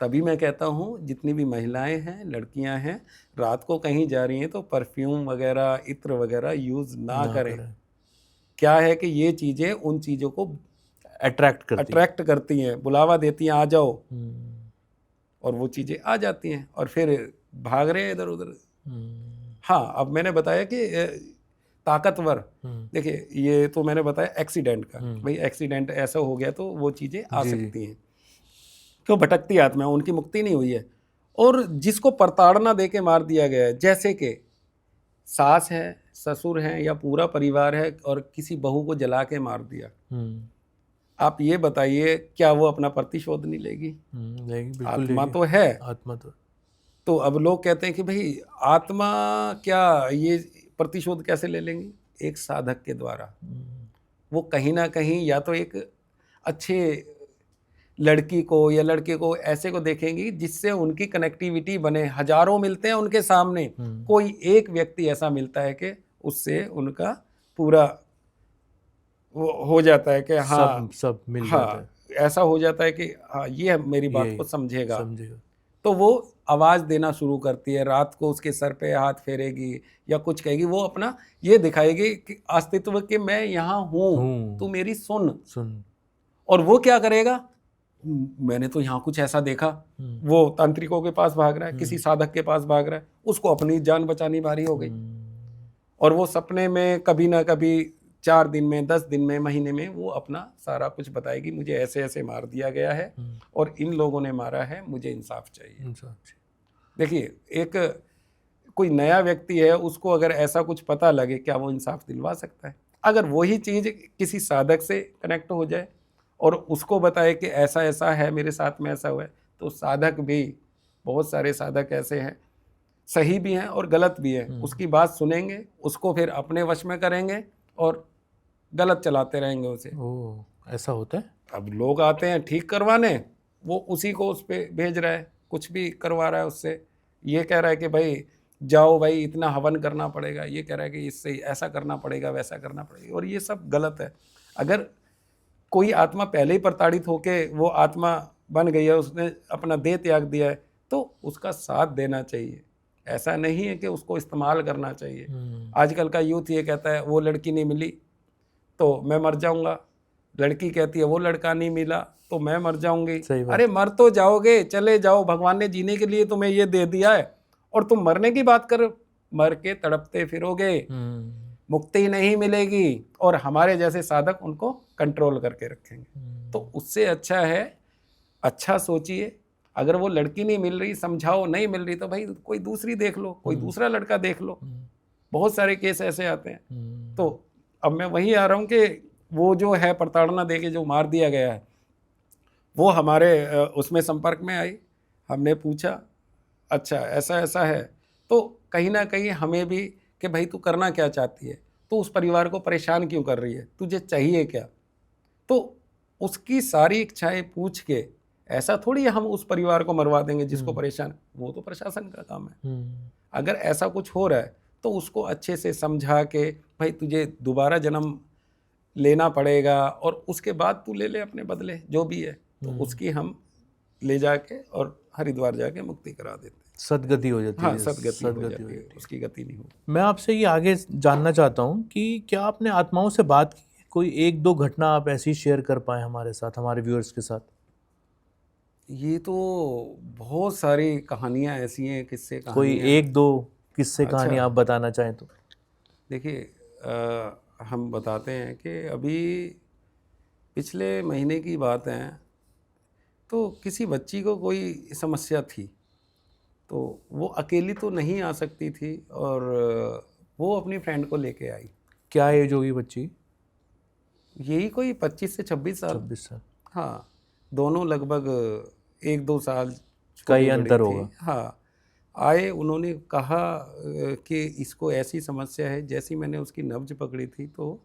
तभी मैं कहता हूँ, जितनी भी महिलाएं हैं, लड़कियां हैं, रात को कहीं जा रही हैं तो परफ्यूम वगैरह, इत्र वगैरह यूज़ ना करें। क्या है कि ये चीज़ें उन चीज़ों को अट्रैक्ट करती हैं, बुलावा देती हैं, आ जाओ, और वो चीज़ें आ जाती हैं और फिर भाग रहे हैं इधर उधर। हाँ, अब मैंने बताया कि ताकतवर, देखिए ये तो मैंने बताया एक्सीडेंट का, भाई एक्सीडेंट ऐसा हो गया तो वो चीज़ें आ सकती हैं। क्यों भटकती आत्मा, उनकी मुक्ति नहीं हुई है। और जिसको प्रताड़ना दे के मार दिया गया है, जैसे कि सास है, ससुर हैं या पूरा परिवार है और किसी बहू को जला के मार दिया, आप ये बताइए क्या वो अपना प्रतिशोध नहीं लेगी? लेगी, बिल्कुल आत्मा लेगी। तो है। आत्मा तो अब लोग कहते हैं कि भाई आत्मा क्या ये प्रतिशोध कैसे ले लेंगी? एक साधक के द्वारा। वो कहीं ना कहीं या तो एक अच्छे लड़की को या लड़के को ऐसे को देखेंगी जिससे उनकी कनेक्टिविटी बने। हजारों मिलते हैं उनके सामने, कोई एक व्यक्ति ऐसा मिलता है कि उससे उनका पूरा वो हो जाता है कि हाँ सब मिल जाता है, हाँ ऐसा हो जाता है कि हाँ ये मेरी बात यही को समझेगा। समझेगा। तो वो आवाज़ देना शुरू करती है, रात को उसके सर पे हाथ फेरेगी या कुछ कहेगी, वो अपना ये दिखाएगी कि अस्तित्व के मैं यहाँ हूँ, तू मेरी सुन। और वो क्या करेगा? मैंने तो यहाँ कुछ ऐसा देखा, वो तांत्रिकों के पास भाग रहा है, किसी साधक के पास भाग रहा है, उसको अपनी जान बचानी भारी हो गई। और वो सपने में कभी ना कभी 4 दिन में, 10 दिन में, महीने में वो अपना सारा कुछ बताएगी, मुझे ऐसे ऐसे मार दिया गया है और इन लोगों ने मारा है, मुझे इंसाफ चाहिए। देखिए, एक कोई नया व्यक्ति है, उसको अगर ऐसा कुछ पता लगे, क्या वो इंसाफ दिलवा सकता है? अगर वही चीज़ किसी साधक से कनेक्ट हो जाए और उसको बताए कि ऐसा ऐसा है, मेरे साथ में ऐसा हुआ है, तो साधक भी, बहुत सारे साधक ऐसे हैं, सही भी हैं और गलत भी हैं, उसकी बात सुनेंगे, उसको फिर अपने वश में करेंगे और गलत चलाते रहेंगे उसे। ओह, ऐसा होता है? अब लोग आते हैं ठीक करवाने, वो उसी को उस पर भेज रहा है, कुछ भी करवा रहा है उससे। ये कह रहा है कि भाई जाओ भाई इतना हवन करना पड़ेगा, ये कह रहा है कि इससे ऐसा करना पड़ेगा, वैसा करना पड़ेगा, और ये सब गलत है। अगर कोई आत्मा पहले ही प्रताड़ित होके वो आत्मा बन गई है, उसने अपना देह त्याग दिया है, तो उसका साथ देना चाहिए। ऐसा नहीं है कि उसको इस्तेमाल करना चाहिए। आजकल का यूथ ये कहता है वो लड़की नहीं मिली तो मैं मर जाऊंगा, लड़की कहती है वो लड़का नहीं मिला तो मैं मर जाऊंगी। अरे मर तो जाओगे, चले जाओ, भगवान ने जीने के लिए तुम्हें ये दे दिया है और तुम मरने की बात कर, मर के तड़पते फिरोगे, मुक्ति नहीं मिलेगी और हमारे जैसे साधक उनको कंट्रोल करके रखेंगे। तो उससे अच्छा है, अच्छा सोचिए, अगर वो लड़की नहीं मिल रही, समझाओ, नहीं मिल रही तो भाई कोई दूसरी देख लो, कोई दूसरा लड़का देख लो। बहुत सारे केस ऐसे आते हैं। तो अब मैं वही आ रहा हूँ कि वो जो है प्रताड़ना देके जो मार दिया गया है, वो हमारे उसमें संपर्क में आई, हमने पूछा अच्छा ऐसा ऐसा है, तो कहीं ना कहीं हमें भी कि भाई तू करना क्या चाहती है, तो उस परिवार को परेशान क्यों कर रही है, तुझे चाहिए क्या? तो उसकी सारी इच्छाएं पूछ के, ऐसा थोड़ी हम उस परिवार को मरवा देंगे जिसको परेशान, वो तो प्रशासन का काम है। अगर ऐसा कुछ हो रहा है तो उसको अच्छे से समझा के भाई तुझे दोबारा जन्म लेना पड़ेगा और उसके बाद तू ले ले अपने बदले जो भी है, तो उसकी हम ले जाके और हरिद्वार जाके मुक्ति करा देते हैं। सदगति हो जाती है। हाँ, सदगति हो जाती है, उसकी गति नहीं हो। मैं आपसे ये आगे जानना चाहता हूँ कि क्या आपने आत्माओं से बात की, कोई 1-2 घटना आप ऐसी शेयर कर पाए हमारे साथ, हमारे व्यूअर्स के साथ? ये तो बहुत सारी कहानियाँ ऐसी हैं, किस्से कोई 1-2 किस्से कहानी अच्छा। आप बताना चाहें तो? देखिए, हम बताते हैं कि अभी पिछले महीने की बात है, तो किसी बच्ची को कोई समस्या थी, तो वो अकेली तो नहीं आ सकती थी और वो अपनी फ्रेंड को लेके आई। क्या एज होगी बच्ची? यही कोई 25 से 26 साल। 26 साल। हाँ, दोनों लगभग 1-2 साल का ही छोटी अंतर बड़ी थी। होगा। हाँ, आए, उन्होंने कहा कि इसको ऐसी समस्या है। जैसी मैंने उसकी नब्ज पकड़ी थी तो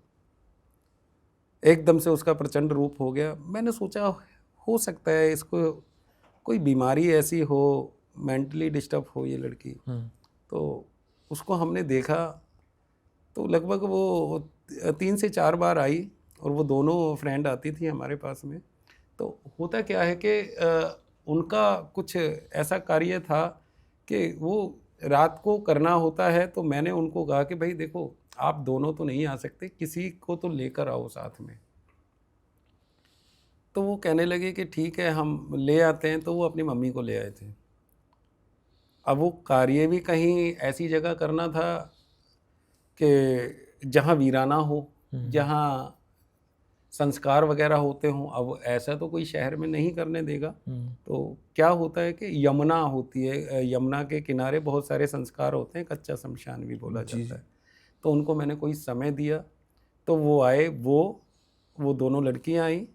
एकदम से उसका प्रचंड रूप हो गया। मैंने सोचा हो सकता है इसको कोई बीमारी ऐसी हो, मेंटली डिस्टर्ब हो ये लड़की। तो उसको हमने देखा तो लगभग वो 3 से 4 बार आई और वो दोनों फ्रेंड आती थी हमारे पास में। तो होता क्या है कि उनका कुछ ऐसा कार्य था कि वो रात को करना होता है, तो मैंने उनको कहा कि भाई देखो आप दोनों तो नहीं आ सकते, किसी को तो लेकर आओ साथ में। तो वो कहने लगे कि ठीक है हम ले आते हैं। तो वो अपनी मम्मी को ले आए थे। अब वो कार्य भी कहीं ऐसी जगह करना था कि जहाँ वीराना हो, जहाँ संस्कार वगैरह होते हों। अब ऐसा तो कोई शहर में नहीं करने देगा। तो क्या होता है कि यमुना होती है, यमुना के किनारे बहुत सारे संस्कार होते हैं, कच्चा शमशान भी बोला जाता है। तो उनको मैंने कोई समय दिया, तो वो आए, वो दोनों लड़कियां आई,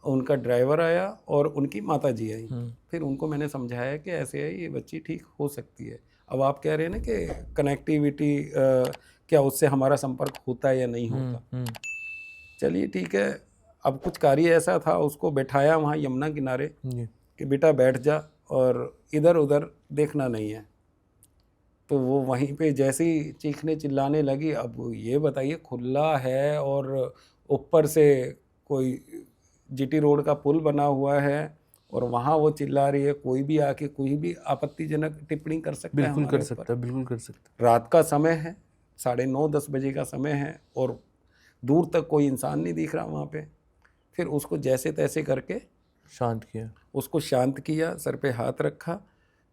उनका ड्राइवर आया और उनकी माताजी आई। फिर उनको मैंने समझाया कि ऐसे है, ये बच्ची ठीक हो सकती है। अब आप कह रहे हैं ना कि कनेक्टिविटी, क्या उससे हमारा संपर्क होता है या नहीं होता। चलिए ठीक है। अब कुछ कार्य ऐसा था, उसको बैठाया वहाँ यमुना किनारे कि बेटा बैठ जा और इधर उधर देखना नहीं है। तो वो वहीं पे जैसे ही चीखने चिल्लाने लगी। अब ये बताइए, खुला है और ऊपर से कोई जीटी रोड का पुल बना हुआ है और वहाँ वो चिल्ला रही है। कोई भी आके कोई भी आपत्तिजनक टिप्पणी कर सकता है। बिल्कुल कर सकता है, बिल्कुल कर सकता है। रात का समय है, 9:30-10 बजे का समय है और दूर तक कोई इंसान नहीं दिख रहा वहाँ पे। फिर उसको जैसे तैसे करके शांत किया, उसको शांत किया, सर पे हाथ रखा।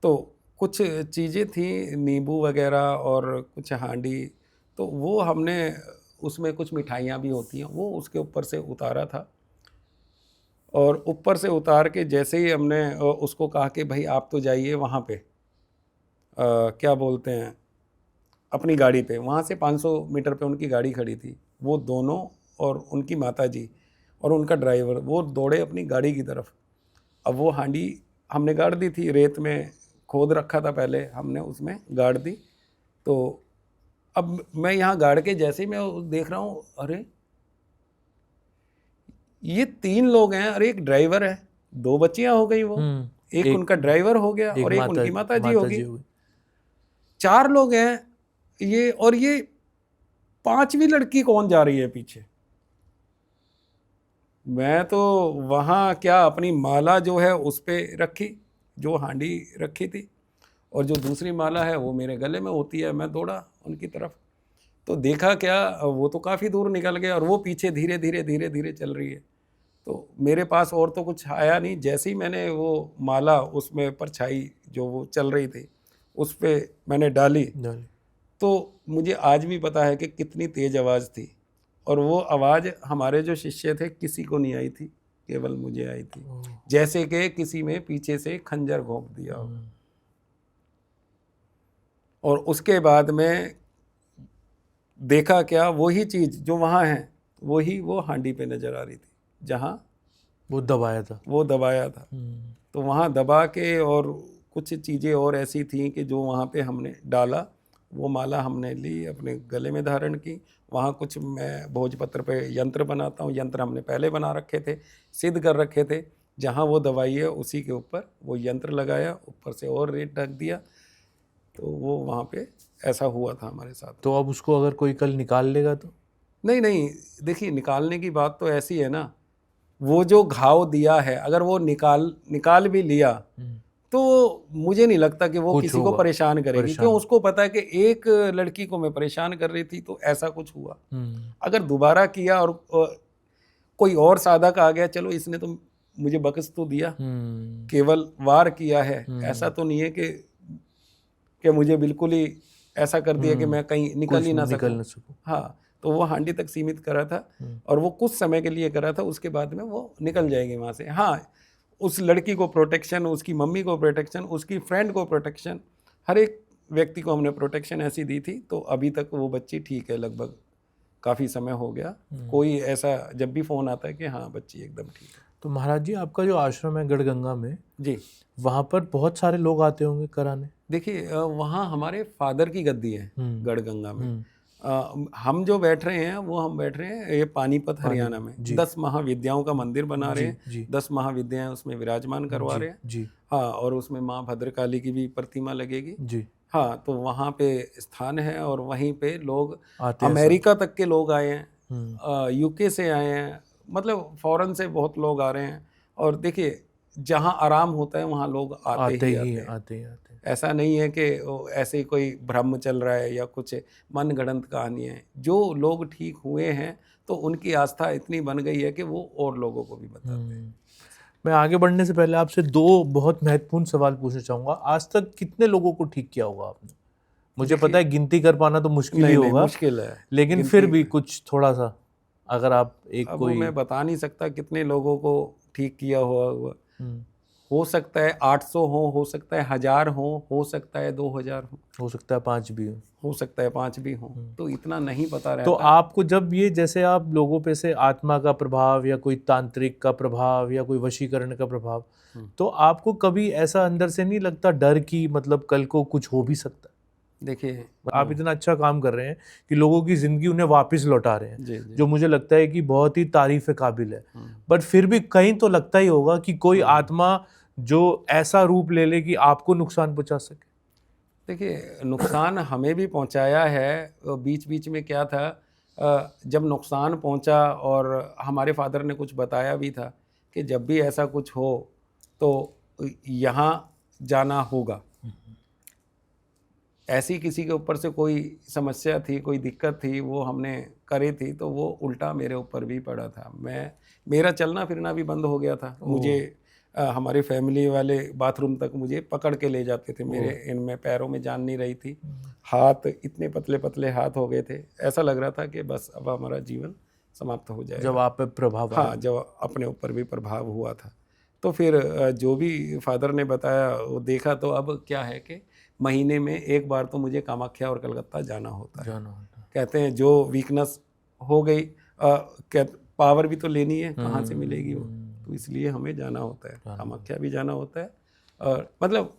तो कुछ चीज़ें थी, नींबू वगैरह और कुछ हांडी, तो वो हमने उसमें कुछ मिठाइयाँ भी होती हैं, वो उसके ऊपर से उतारा था। और ऊपर से उतार के जैसे ही हमने उसको कहा कि भाई आप तो जाइए वहाँ पे, क्या बोलते हैं, अपनी गाड़ी पे। वहाँ से 500 मीटर पे उनकी गाड़ी खड़ी थी। वो दोनों और उनकी माताजी और उनका ड्राइवर, वो दौड़े अपनी गाड़ी की तरफ। अब वो हांडी हमने गाड़ दी थी, रेत में खोद रखा था पहले हमने, उसमें गाड़ दी। तो अब मैं यहाँ गाड़ के जैसे ही मैं देख रहा हूँ, अरे ये 3 लोग हैं, अरे एक ड्राइवर है, 2 बच्चियां हो गई, वो एक उनका ड्राइवर हो गया और एक उनकी माताजी होगी। 4 लोग हैं ये, और ये 5वीं लड़की कौन जा रही है पीछे। मैं तो वहाँ क्या अपनी माला जो है उस पे रखी, जो हांडी रखी थी, और जो दूसरी माला है वो मेरे गले में होती है। मैं दौड़ा उनकी तरफ, तो देखा क्या, वो तो काफ़ी दूर निकल गए और वो पीछे धीरे धीरे चल रही है। तो मेरे पास और तो कुछ आया नहीं। जैसे ही मैंने वो माला उसमें परछाई जो वो चल रही थी उस पर मैंने डाली, तो मुझे आज भी पता है कि कितनी तेज़ आवाज़ थी। और वो आवाज़ हमारे जो शिष्य थे किसी को नहीं आई थी, केवल मुझे आई थी, जैसे कि किसी में पीछे से खंजर घोंप दिया हो। और उसके बाद में देखा क्या, वही चीज़ जो वहाँ है वही वो हांडी पे नज़र आ रही थी, जहाँ वो दबाया था। तो वहाँ दबा के, और कुछ चीज़ें और ऐसी थी कि जो वहाँ पे हमने डाला, वो माला हमने ली, अपने गले में धारण की। वहाँ कुछ मैं भोजपत्र पे यंत्र बनाता हूँ, यंत्र हमने पहले बना रखे थे, सिद्ध कर रखे थे। जहाँ वो दवाई है उसी के ऊपर वो यंत्र लगाया, ऊपर से और रेत ढक दिया। तो वो वहाँ पे ऐसा हुआ था हमारे साथ। तो अब उसको अगर कोई कल निकाल लेगा तो? नहीं, देखिए निकालने की बात तो ऐसी है ना, वो जो घाव दिया है अगर वो निकाल भी लिया तो मुझे नहीं लगता कि वो किसी को परेशान करेगी, क्यों, उसको पता है कि एक लड़की को मैं परेशान कर रही थी तो ऐसा कुछ हुआ। अगर दोबारा किया और कोई और साधक आ गया, चलो इसने तो मुझे बख्श तो दिया, केवल वार किया है, ऐसा तो नहीं है कि मुझे बिल्कुल ही ऐसा कर दिया कि मैं कहीं निकल ही ना सकूं। हाँ, तो वो हांडी तक सीमित करा था और वो कुछ समय के लिए करा था, उसके बाद में वो निकल जाएगी वहाँ से। हाँ, उस लड़की को प्रोटेक्शन, उसकी मम्मी को प्रोटेक्शन, उसकी फ्रेंड को प्रोटेक्शन, हर एक व्यक्ति को हमने प्रोटेक्शन ऐसी दी थी। तो अभी तक वो बच्ची ठीक है, लगभग काफ़ी समय हो गया। कोई ऐसा जब भी फ़ोन आता है कि हाँ बच्ची एकदम ठीक है। तो महाराज जी, आपका जो आश्रम है गढ़गंगा में जी, वहाँ पर बहुत सारे लोग आते होंगे कराने? देखिए वहाँ हमारे फादर की गद्दी है गढ़गंगा में। हम जो बैठ रहे हैं वो हम बैठ रहे हैं ये पानीपत हरियाणा में 10 महाविद्याओं का मंदिर बना रहे हैं। 10 महाविद्याएं उसमें विराजमान करवा रहे हैं। हाँ, और उसमें माँ भद्रकाली की भी प्रतिमा लगेगी जी। हाँ, तो वहाँ पे स्थान है और वहीं पे लोग अमेरिका तक के लोग आए हैं, यूके से आए हैं, मतलब फॉरेन से बहुत लोग आ रहे हैं। और देखिए जहाँ आराम होता है वहाँ लोग आते ही। ऐसा नहीं है कि ऐसे कोई भ्रम चल रहा है या कुछ मनगढ़ंत कहानी है। जो लोग ठीक हुए हैं तो उनकी आस्था इतनी बन गई है कि वो और लोगों को भी बताते हैं। मैं आगे बढ़ने से पहले आपसे 2 बहुत महत्वपूर्ण सवाल पूछना चाहूँगा। आज तक कितने लोगों को ठीक किया होगा आपने? मुझे पता है गिनती कर पाना तो मुश्किल ही होगा, मुश्किल है, लेकिन फिर भी कुछ थोड़ा सा। अगर आप एक अब कोई वो मैं बता नहीं सकता कितने लोगों को ठीक किया हुआ। हम्म, हो सकता है 800 हो सकता है 1000 हो सकता है 2000 हो सकता है 5 भी हो सकता है 5 भी हो, तो इतना नहीं पता तो रहता। आपको जब ये जैसे आप लोगों पे से आत्मा का प्रभाव या कोई तांत्रिक का प्रभाव या कोई वशीकरण का प्रभाव, तो आपको कभी ऐसा अंदर से नहीं लगता डर कि मतलब कल को कुछ हो भी सकता है? देखिए आप इतना अच्छा काम कर रहे हैं कि लोगों की जिंदगी उन्हें वापस लौटा रहे हैं, जी जी जो मुझे लगता है कि बहुत ही तारीफ काबिल है। बट फिर भी कहीं तो लगता ही होगा कि कोई आत्मा जो ऐसा रूप ले ले कि आपको नुकसान पहुंचा सके। देखिए नुकसान हमें भी पहुंचाया है। बीच बीच में क्या था, जब नुकसान पहुंचा और हमारे फादर ने कुछ बताया भी था कि जब भी ऐसा कुछ हो तो यहाँ जाना होगा। ऐसी किसी के ऊपर से कोई समस्या थी, कोई दिक्कत थी, वो हमने करी थी तो वो उल्टा मेरे ऊपर भी पड़ा था। मेरा चलना फिरना भी बंद हो गया था। मुझे हमारी फैमिली वाले बाथरूम तक मुझे पकड़ के ले जाते थे। मेरे इनमें पैरों में जान नहीं रही थी, हाथ इतने पतले पतले हाथ हो गए थे। ऐसा लग रहा था कि बस अब हमारा जीवन समाप्त हो जाएगा। जब आप पे प्रभाव आया। हाँ, जब अपने ऊपर भी प्रभाव हुआ था तो फिर जो भी फादर ने बताया वो देखा। तो अब क्या है कि महीने में एक बार तो मुझे कामाख्या और कलकत्ता जाना होता है। कहते हैं जो वीकनेस हो गई, पावर भी तो लेनी है, कहाँ से मिलेगी वो, तो इसलिए हमें जाना होता है। कामाख्या भी जाना होता है और मतलब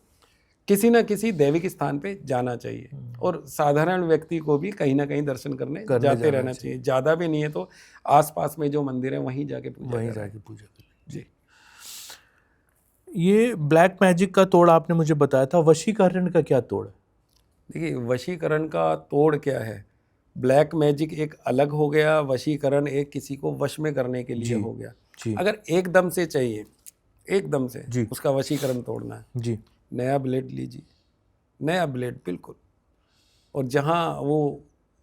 किसी न किसी दैविक स्थान पे जाना चाहिए। और साधारण व्यक्ति को भी कहीं ना कहीं दर्शन करने जाते रहना चाहिए। ज़्यादा भी नहीं है तो आसपास में जो मंदिर है वहीं जाके पूजा करें। जी। ये ब्लैक मैजिक का तोड़ आपने मुझे बताया था, वशीकरण का क्या तोड़ है? देखिए वशीकरण का तोड़ क्या है, ब्लैक मैजिक एक अलग हो गया, वशीकरण एक किसी को वश में करने के लिए हो गया। जी अगर एकदम से चाहिए, एकदम से जी उसका वशीकरण तोड़ना है, जी नया ब्लेड लीजिए, नया ब्लेड बिल्कुल, और जहाँ वो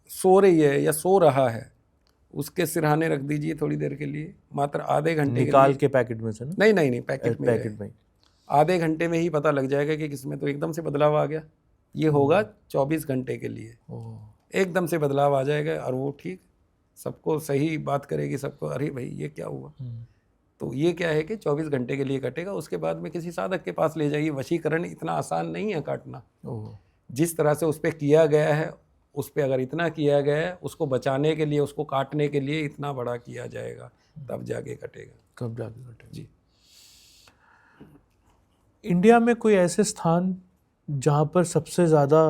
सो रही है या सो रहा है उसके सिरहाने रख दीजिए थोड़ी देर के लिए, मात्र आधे घंटे निकाल के के पैकेट में से ना? लिए। नहीं, पैकेट में पैकेट में। आधे घंटे में ही पता लग जाएगा कि किसमें तो एकदम से बदलाव आ गया। ये होगा 24 घंटे के लिए, एकदम से बदलाव आ जाएगा और वो ठीक सबको सही बात करेगी, सबको अरे भाई ये क्या हुआ। तो ये क्या है कि 24 घंटे के लिए कटेगा, उसके बाद में किसी साधक के पास ले जाइए। वशीकरण इतना आसान नहीं है काटना। जिस तरह से उस पर किया गया है, उस पर अगर इतना किया गया है, उसको बचाने के लिए, उसको काटने के लिए इतना बड़ा किया जाएगा, तब जाके कटेगा। कब जाके कटेगा? जी। इंडिया में कोई ऐसे स्थान जहाँ पर सबसे ज़्यादा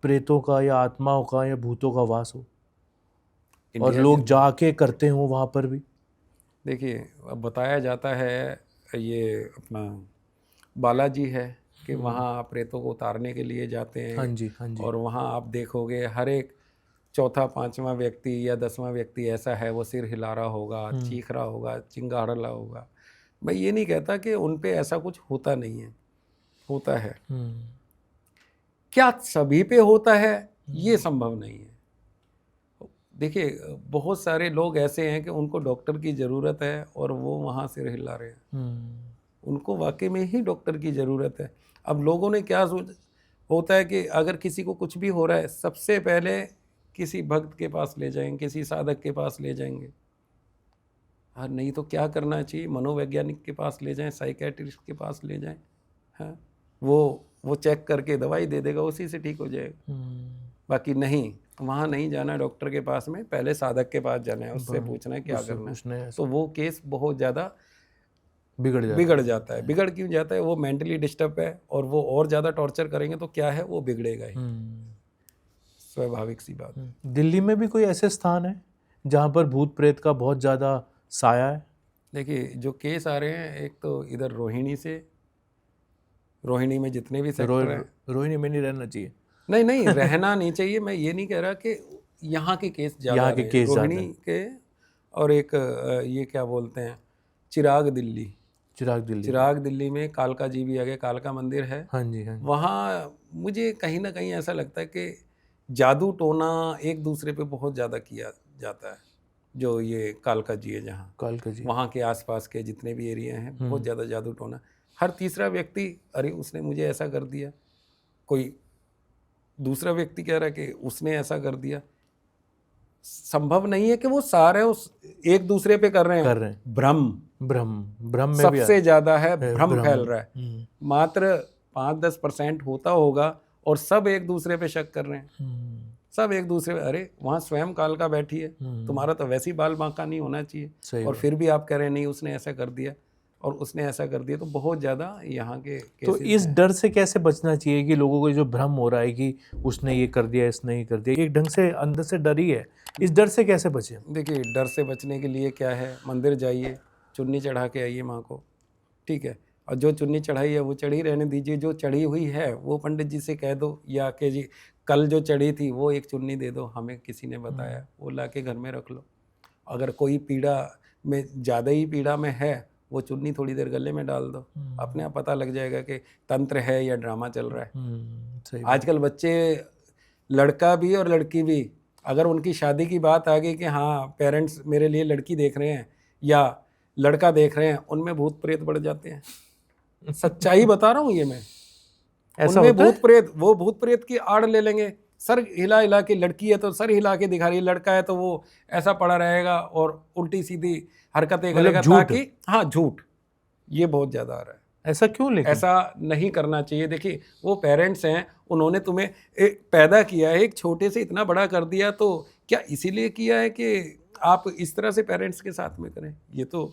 प्रेतों का या आत्माओं का या भूतों का वास हो और लोग जाके करते हो वहाँ पर भी? देखिए अब बताया जाता है, ये अपना बालाजी है कि वहाँ प्रेतों को उतारने के लिए जाते हैं। हाँ जी, हाँ जी। और वहाँ आप देखोगे हर एक चौथा पांचवा व्यक्ति या 10वां व्यक्ति ऐसा है, वो सिर हिला रहा होगा, चीख रहा होगा, चिंगाड़ रहा होगा। मैं ये नहीं कहता कि उन पे ऐसा कुछ होता नहीं है, होता है। क्या सभी पे होता है? ये संभव नहीं है। देखिए बहुत सारे लोग ऐसे हैं कि उनको डॉक्टर की ज़रूरत है और वो वहाँ सिर हिला रहे हैं। उनको वाकई में ही डॉक्टर की ज़रूरत है। अब लोगों ने क्या सोच होता है कि अगर किसी को कुछ भी हो रहा है, सबसे पहले किसी भक्त के पास ले जाएंगे, किसी साधक के पास ले जाएंगे। हाँ, नहीं तो क्या करना चाहिए, मनोवैज्ञानिक के पास ले जाएं, साइकेट्रिस्ट के पास ले जाएं। हाँ, वो चेक करके दवाई दे देगा, उसी से ठीक हो जाएगा। बाकी नहीं, वहाँ नहीं जाना डॉक्टर के पास में, पहले साधक के पास जाना है, उससे पूछना है क्या करना है। तो वो केस बहुत ज़्यादा बिगड़ जाता है। बिगड़ क्यों जाता है? वो मेंटली डिस्टर्ब है और वो और ज़्यादा टॉर्चर करेंगे तो क्या है, वो बिगड़ेगा ही। स्वाभाविक सी बात है। दिल्ली में भी कोई ऐसे स्थान है जहाँ पर भूत प्रेत का बहुत ज़्यादा साया है? देखिए जो केस आ रहे हैं, एक तो इधर रोहिणी में जितने भी सेक्टर हैं, रोहिणी में नहीं रहना चाहिए। नहीं रहना नहीं चाहिए। मैं ये नहीं कह रहा कि यहाँ के केस ज़्यादा, यहाँ के केस रोहिणी के, और एक ये क्या बोलते हैं, चिराग दिल्ली में कालका जी भी आ गए, कालका मंदिर है। हाँ जी, हाँ जी। वहाँ मुझे कहीं ना कहीं ऐसा लगता है कि जादू टोना एक दूसरे पे बहुत ज़्यादा किया जाता है। जो ये कालका जी है, जहाँ कालका जी, वहाँ के आसपास के जितने भी एरिया हैं, बहुत ज़्यादा जादू टोना। हर तीसरा व्यक्ति अरे उसने मुझे ऐसा कर दिया, कोई दूसरा व्यक्ति कह रहा है कि उसने ऐसा कर दिया। संभव नहीं है कि वो सारे उस एक दूसरे पे कर रहे हैं। भ्रम भ्रम में भी सबसे ज्यादा है, भ्रम भ्रम। फैल रहा है। मात्र 5-10% होता होगा और सब एक दूसरे पे शक कर रहे हैं। सब एक दूसरे पे, अरे वहाँ स्वयं काल का बैठी है, तुम्हारा तो वैसे ही बाल बांका नहीं होना चाहिए, और फिर भी आप कह रहे हैं नहीं उसने ऐसा कर दिया और उसने ऐसा कर दिया। तो बहुत ज़्यादा यहाँ के तो इस डर से कैसे बचना चाहिए कि लोगों को जो भ्रम हो रहा है कि उसने ये कर दिया, इसने ये कर दिया, एक ढंग से अंदर से डर ही है, इस डर से कैसे बचे? देखिए, डर से बचने के लिए क्या है, मंदिर जाइए, चुन्नी चढ़ा के आइए माँ को, ठीक है, और जो चुन्नी चढ़ाई है वो चढ़ी रहने दीजिए, जो चढ़ी हुई है वो पंडित जी से कह दो, या कि जी कल जो चढ़ी थी वो एक चुन्नी दे दो, हमें किसी ने बताया, वो ला के घर में रख लो। अगर कोई पीड़ा में ज़्यादा ही पीड़ा में है, वो चुन्नी थोड़ी देर गले में डाल दो, अपने आप पता लग जाएगा कि तंत्र है या ड्रामा चल रहा है। आजकल बच्चे, लड़का भी और लड़की भी, अगर उनकी शादी की बात आ गई कि हाँ पेरेंट्स मेरे लिए लड़की देख रहे हैं या लड़का देख रहे हैं, उनमें भूत प्रेत बढ़ जाते हैं। सच्चाई बता रहा हूँ ये मैं, उनमें भूत प्रेत, वो भूत प्रेत की आड़ ले लेंगे, सर हिला हिला के, लड़की है तो सर हिला के दिखा रही है, लड़का है तो वो ऐसा पड़ा रहेगा और उल्टी सीधी हरकतें करेगा, ताकि हाँ झूठ, ये बहुत ज़्यादा आ रहा है। ऐसा क्यों? लेकिन ऐसा नहीं करना चाहिए। देखिए, वो पेरेंट्स हैं, उन्होंने तुम्हें पैदा किया है, एक छोटे से इतना बड़ा कर दिया, तो क्या इसीलिए किया है कि आप इस तरह से पेरेंट्स के साथ में करें? ये तो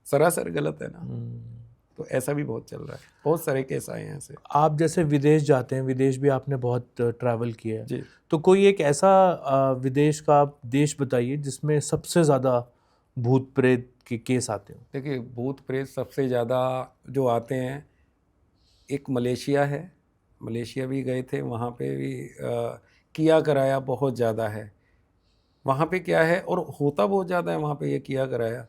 सरासर गलत है ना। तो ऐसा भी बहुत चल रहा है, बहुत सारे केस आए हैं ऐसे। आप जैसे विदेश जाते हैं, विदेश भी आपने बहुत ट्रैवल किया है जी। तो कोई एक ऐसा विदेश का देश बताइए जिसमें सबसे ज़्यादा भूत प्रेत के केस आते हो। देखिए, भूत प्रेत सबसे ज़्यादा जो आते हैं, एक मलेशिया है, मलेशिया भी गए थे, वहाँ पे भी किया कराया बहुत ज़्यादा है। वहाँ पे क्या है, और होता बहुत ज़्यादा है वहाँ पे ये किया कराया।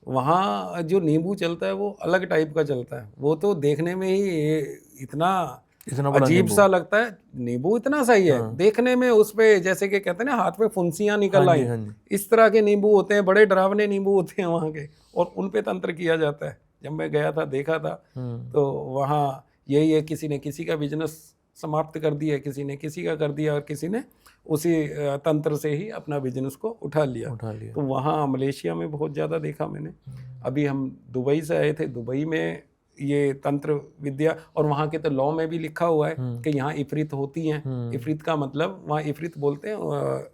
वहाँ जो नींबू चलता है वो अलग टाइप का चलता है, वो तो देखने में ही इतना अजीब सा लगता है। नींबू इतना सही है देखने में, उस पे जैसे कि कहते हैं ना हाथ में फुंसियाँ निकल आई, इस तरह के नींबू होते हैं, बड़े डरावने नींबू होते हैं वहाँ के, और उन पे तंत्र किया जाता है। जब मैं गया था देखा था, तो वहाँ यही है, किसी ने किसी का बिजनेस समाप्त कर दिया, किसी ने किसी का कर दिया, और किसी ने उसी तंत्र से ही अपना बिजनेस को उठा लिया। तो वहाँ मलेशिया में बहुत ज़्यादा देखा मैंने। अभी हम दुबई से आए थे, दुबई में ये तंत्र विद्या, और वहाँ के तो लॉ में भी लिखा हुआ है कि यहाँ इफरीत होती हैं। इफरीत का मतलब वहाँ इफरीत बोलते हैं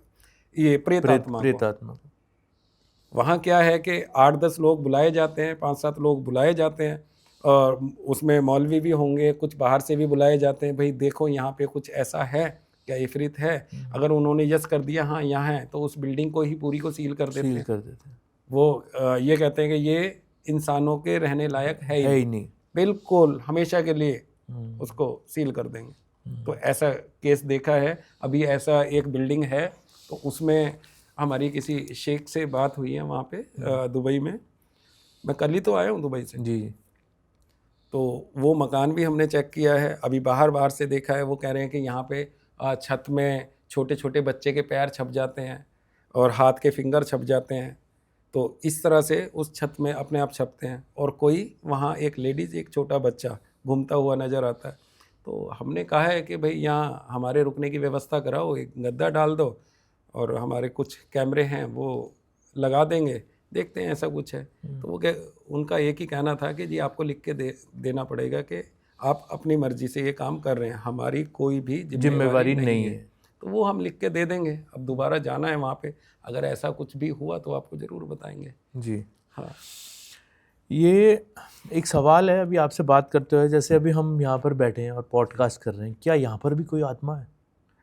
ये प्रेत आत्मा। वहाँ क्या है कि 8-10 लोग बुलाए जाते हैं, 5-7 लोग बुलाए जाते हैं, और उसमें मौलवी भी होंगे, कुछ बाहर से भी बुलाए जाते हैं, भाई देखो यहाँ पे कुछ ऐसा है, क्या इफरीत है? अगर उन्होंने यस कर दिया हाँ यहाँ है, तो उस बिल्डिंग को ही पूरी को सील कर देते हैं। वो ये कहते हैं कि ये इंसानों के रहने लायक है ही नहीं, बिल्कुल हमेशा के लिए उसको सील कर देंगे। तो ऐसा केस देखा है। अभी ऐसा एक बिल्डिंग है, तो उसमें हमारी किसी शेख से बात हुई है वहाँ पे दुबई में। मैं कल ही तो आया हूँ दुबई से जी। तो वो मकान भी हमने चेक किया है, अभी बाहर से देखा है। वो कह रहे हैं कि यहाँ पे छत में छोटे छोटे बच्चे के पैर छप जाते हैं और हाथ के फिंगर छप जाते हैं, तो इस तरह से उस छत में अपने आप छपते हैं। और कोई वहाँ एक लेडीज़, एक छोटा बच्चा घूमता हुआ नज़र आता है। तो हमने कहा है कि भाई यहाँ हमारे रुकने की व्यवस्था कराओ, एक गद्दा डाल दो, और हमारे कुछ कैमरे हैं वो लगा देंगे, देखते हैं ऐसा कुछ है। तो वो उनका एक ही कहना था कि जी आपको लिख के देना पड़ेगा कि आप अपनी मर्जी से ये काम कर रहे हैं, हमारी कोई भी जिम्मेवारी नहीं है। तो वो हम लिख के दे देंगे। अब दोबारा जाना है वहाँ पे, अगर ऐसा कुछ भी हुआ तो आपको ज़रूर बताएंगे जी। हाँ, ये एक सवाल है अभी आपसे बात करते हुए, जैसे अभी हम यहाँ पर बैठे हैं और पॉडकास्ट कर रहे हैं, क्या यहाँ पर भी कोई आत्मा है?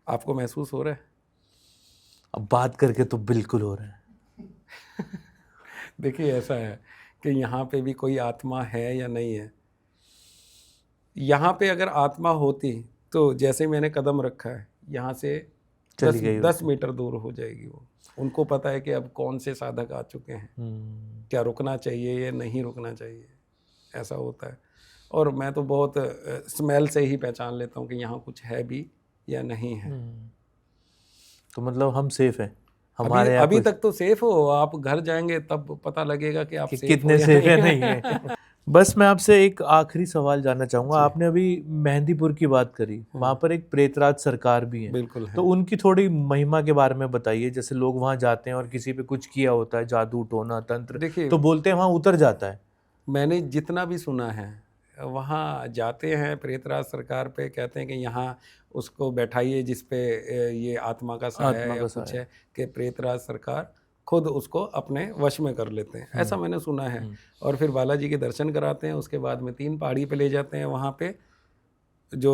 आपको महसूस हो रहा है? अब बात करके तो बिल्कुल हो रहा है। देखिए, ऐसा है कि यहाँ पे भी कोई आत्मा है या नहीं है। यहाँ पे अगर आत्मा होती तो जैसे मैंने कदम रखा है, यहाँ से 10 मीटर दूर हो जाएगी वो। उनको पता है कि अब कौन से साधक आ चुके हैं, क्या रुकना चाहिए या नहीं रुकना चाहिए, ऐसा होता है। और मैं तो बहुत स्मेल से ही पहचान लेता हूँ कि यहाँ कुछ है भी या नहीं है। तो मतलब हम सेफ हैं हमारे अभी तक तो सेफ हो। आप घर जाएंगे तब पता लगेगा कि आप कितने सेफ है नहीं है। बस मैं आपसे एक आखिरी सवाल जानना चाहूँगा। जी। आपने अभी मेहंदीपुर की बात करी, वहाँ पर एक प्रेतराज सरकार भी है, बिल्कुल है। तो उनकी थोड़ी महिमा के बारे में बताइए। जैसे लोग वहाँ जाते हैं और किसी पे कुछ किया होता है, जादू टोना तंत्र, देखिए, तो बोलते हैं वहाँ उतर जाता है। मैंने जितना भी सुना है, वहाँ जाते हैं प्रेतराज सरकार पे, कहते हैं कि यहाँ उसको बैठाइए जिस पे ये आत्मा का साया आत्मा है या का कुछ साया। है, कि प्रेतराज सरकार खुद उसको अपने वश में कर लेते हैं, ऐसा मैंने सुना है। और फिर बालाजी के दर्शन कराते हैं, उसके बाद में 3 पहाड़ी पे ले जाते हैं। वहाँ पे जो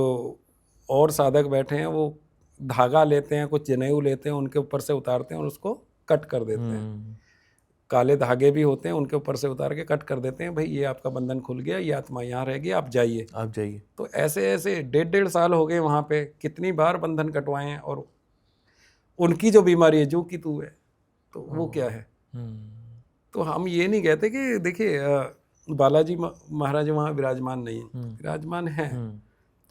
और साधक बैठे हैं वो धागा लेते हैं, कुछ जनेऊ लेते हैं, उनके ऊपर से उतारते हैं और उसको कट कर देते हैं। काले धागे भी होते हैं, उनके ऊपर से उतार के कट कर देते हैं, भाई ये आपका बंधन खुल गया, ये आत्मा यहाँ रहेगी, आप जाइए। आप जाइए। तो ऐसे ऐसे 1.5 साल हो गए वहाँ पे, कितनी बार बंधन कटवाए हैं। और उनकी जो बीमारी है जो कि तू है, तो वो क्या है। तो हम ये नहीं कहते कि देखिए बालाजी महाराज वहाँ विराजमान नहीं है, विराजमान है।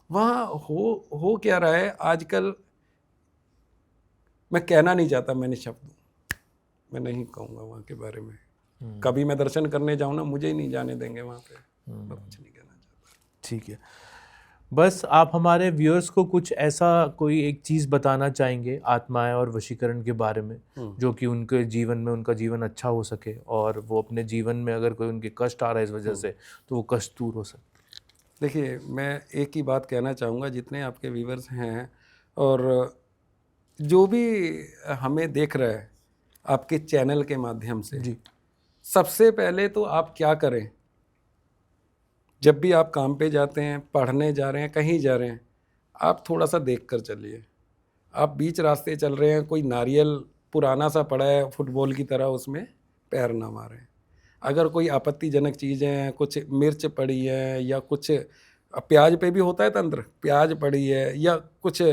वहाँ हो क्या रहा है आजकल, मैं कहना नहीं चाहता, मैंने शब्द मैं नहीं कहूँगा वहाँ के बारे में। कभी मैं दर्शन करने जाऊँ ना, मुझे ही नहीं जाने देंगे वहाँ पे, मैं कुछ नहीं कहना चाहता। ठीक है, बस आप हमारे व्यूअर्स को कुछ ऐसा कोई एक चीज़ बताना चाहेंगे आत्माएं और वशीकरण के बारे में, जो कि उनके जीवन में उनका जीवन अच्छा हो सके, और वो अपने जीवन में अगर कोई उनके कष्ट आ रहा है इस वजह से, तो वो कष्ट दूर हो सके। देखिए, मैं एक ही बात कहना चाहूँगा, जितने आपके व्यूअर्स हैं और जो भी हमें देख रहा है आपके चैनल के माध्यम से, जी। सबसे पहले तो आप क्या करें, जब भी आप काम पे जाते हैं, पढ़ने जा रहे हैं, कहीं जा रहे हैं, आप थोड़ा सा देख कर चलिए। आप बीच रास्ते चल रहे हैं, कोई नारियल पुराना सा पड़ा है फुटबॉल की तरह, उसमें पैर ना मारें। अगर कोई आपत्तिजनक चीज़ें हैं, कुछ मिर्च पड़ी है या कुछ प्याज पे भी होता है तंत्र, प्याज पड़ी है या कुछ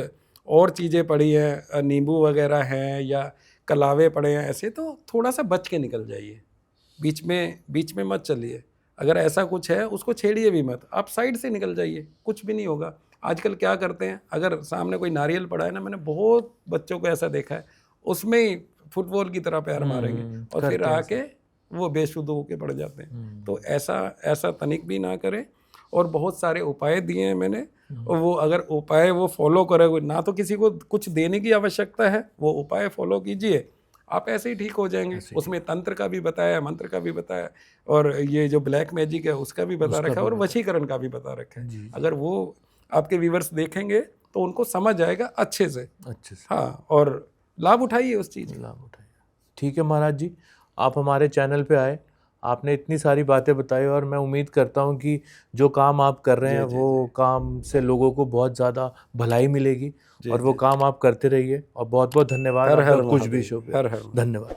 और चीज़ें पड़ी हैं, नींबू वगैरह हैं या कलावे पड़े हैं, ऐसे तो थोड़ा सा बच के निकल जाइए, बीच में मत चलिए। अगर ऐसा कुछ है उसको छेड़िए भी मत, आप साइड से निकल जाइए, कुछ भी नहीं होगा। आजकल क्या करते हैं, अगर सामने कोई नारियल पड़ा है ना, मैंने बहुत बच्चों को ऐसा देखा है, उसमें ही फुटबॉल की तरह पैर मारेंगे और फिर आके वो बेशुद्ध होके पड़ जाते हैं। तो ऐसा तनिक भी ना करें। और बहुत सारे उपाय दिए हैं मैंने, और वो अगर उपाय वो फॉलो करोगे ना, तो किसी को कुछ देने की आवश्यकता है, वो उपाय फॉलो कीजिए, आप ऐसे ही ठीक हो जाएंगे। उसमें तंत्र का भी बताया, मंत्र का भी बताया, और ये जो ब्लैक मैजिक है उसका भी बता रखा है, और वशीकरण का भी बता रखा है। अगर वो आपके व्यूअर्स देखेंगे तो उनको समझ आएगा अच्छे से। हाँ, और लाभ उठाइए उस चीज़ का। लाभ उठाइए। ठीक है महाराज जी, आप हमारे चैनल पे आए, आपने इतनी सारी बातें बताई, और मैं उम्मीद करता हूँ कि जो काम आप कर रहे हैं वो काम से लोगों को बहुत ज़्यादा भलाई मिलेगी, और वो काम आप करते रहिए। और बहुत बहुत धन्यवाद, आपका कुछ भी शुभ। धन्यवाद।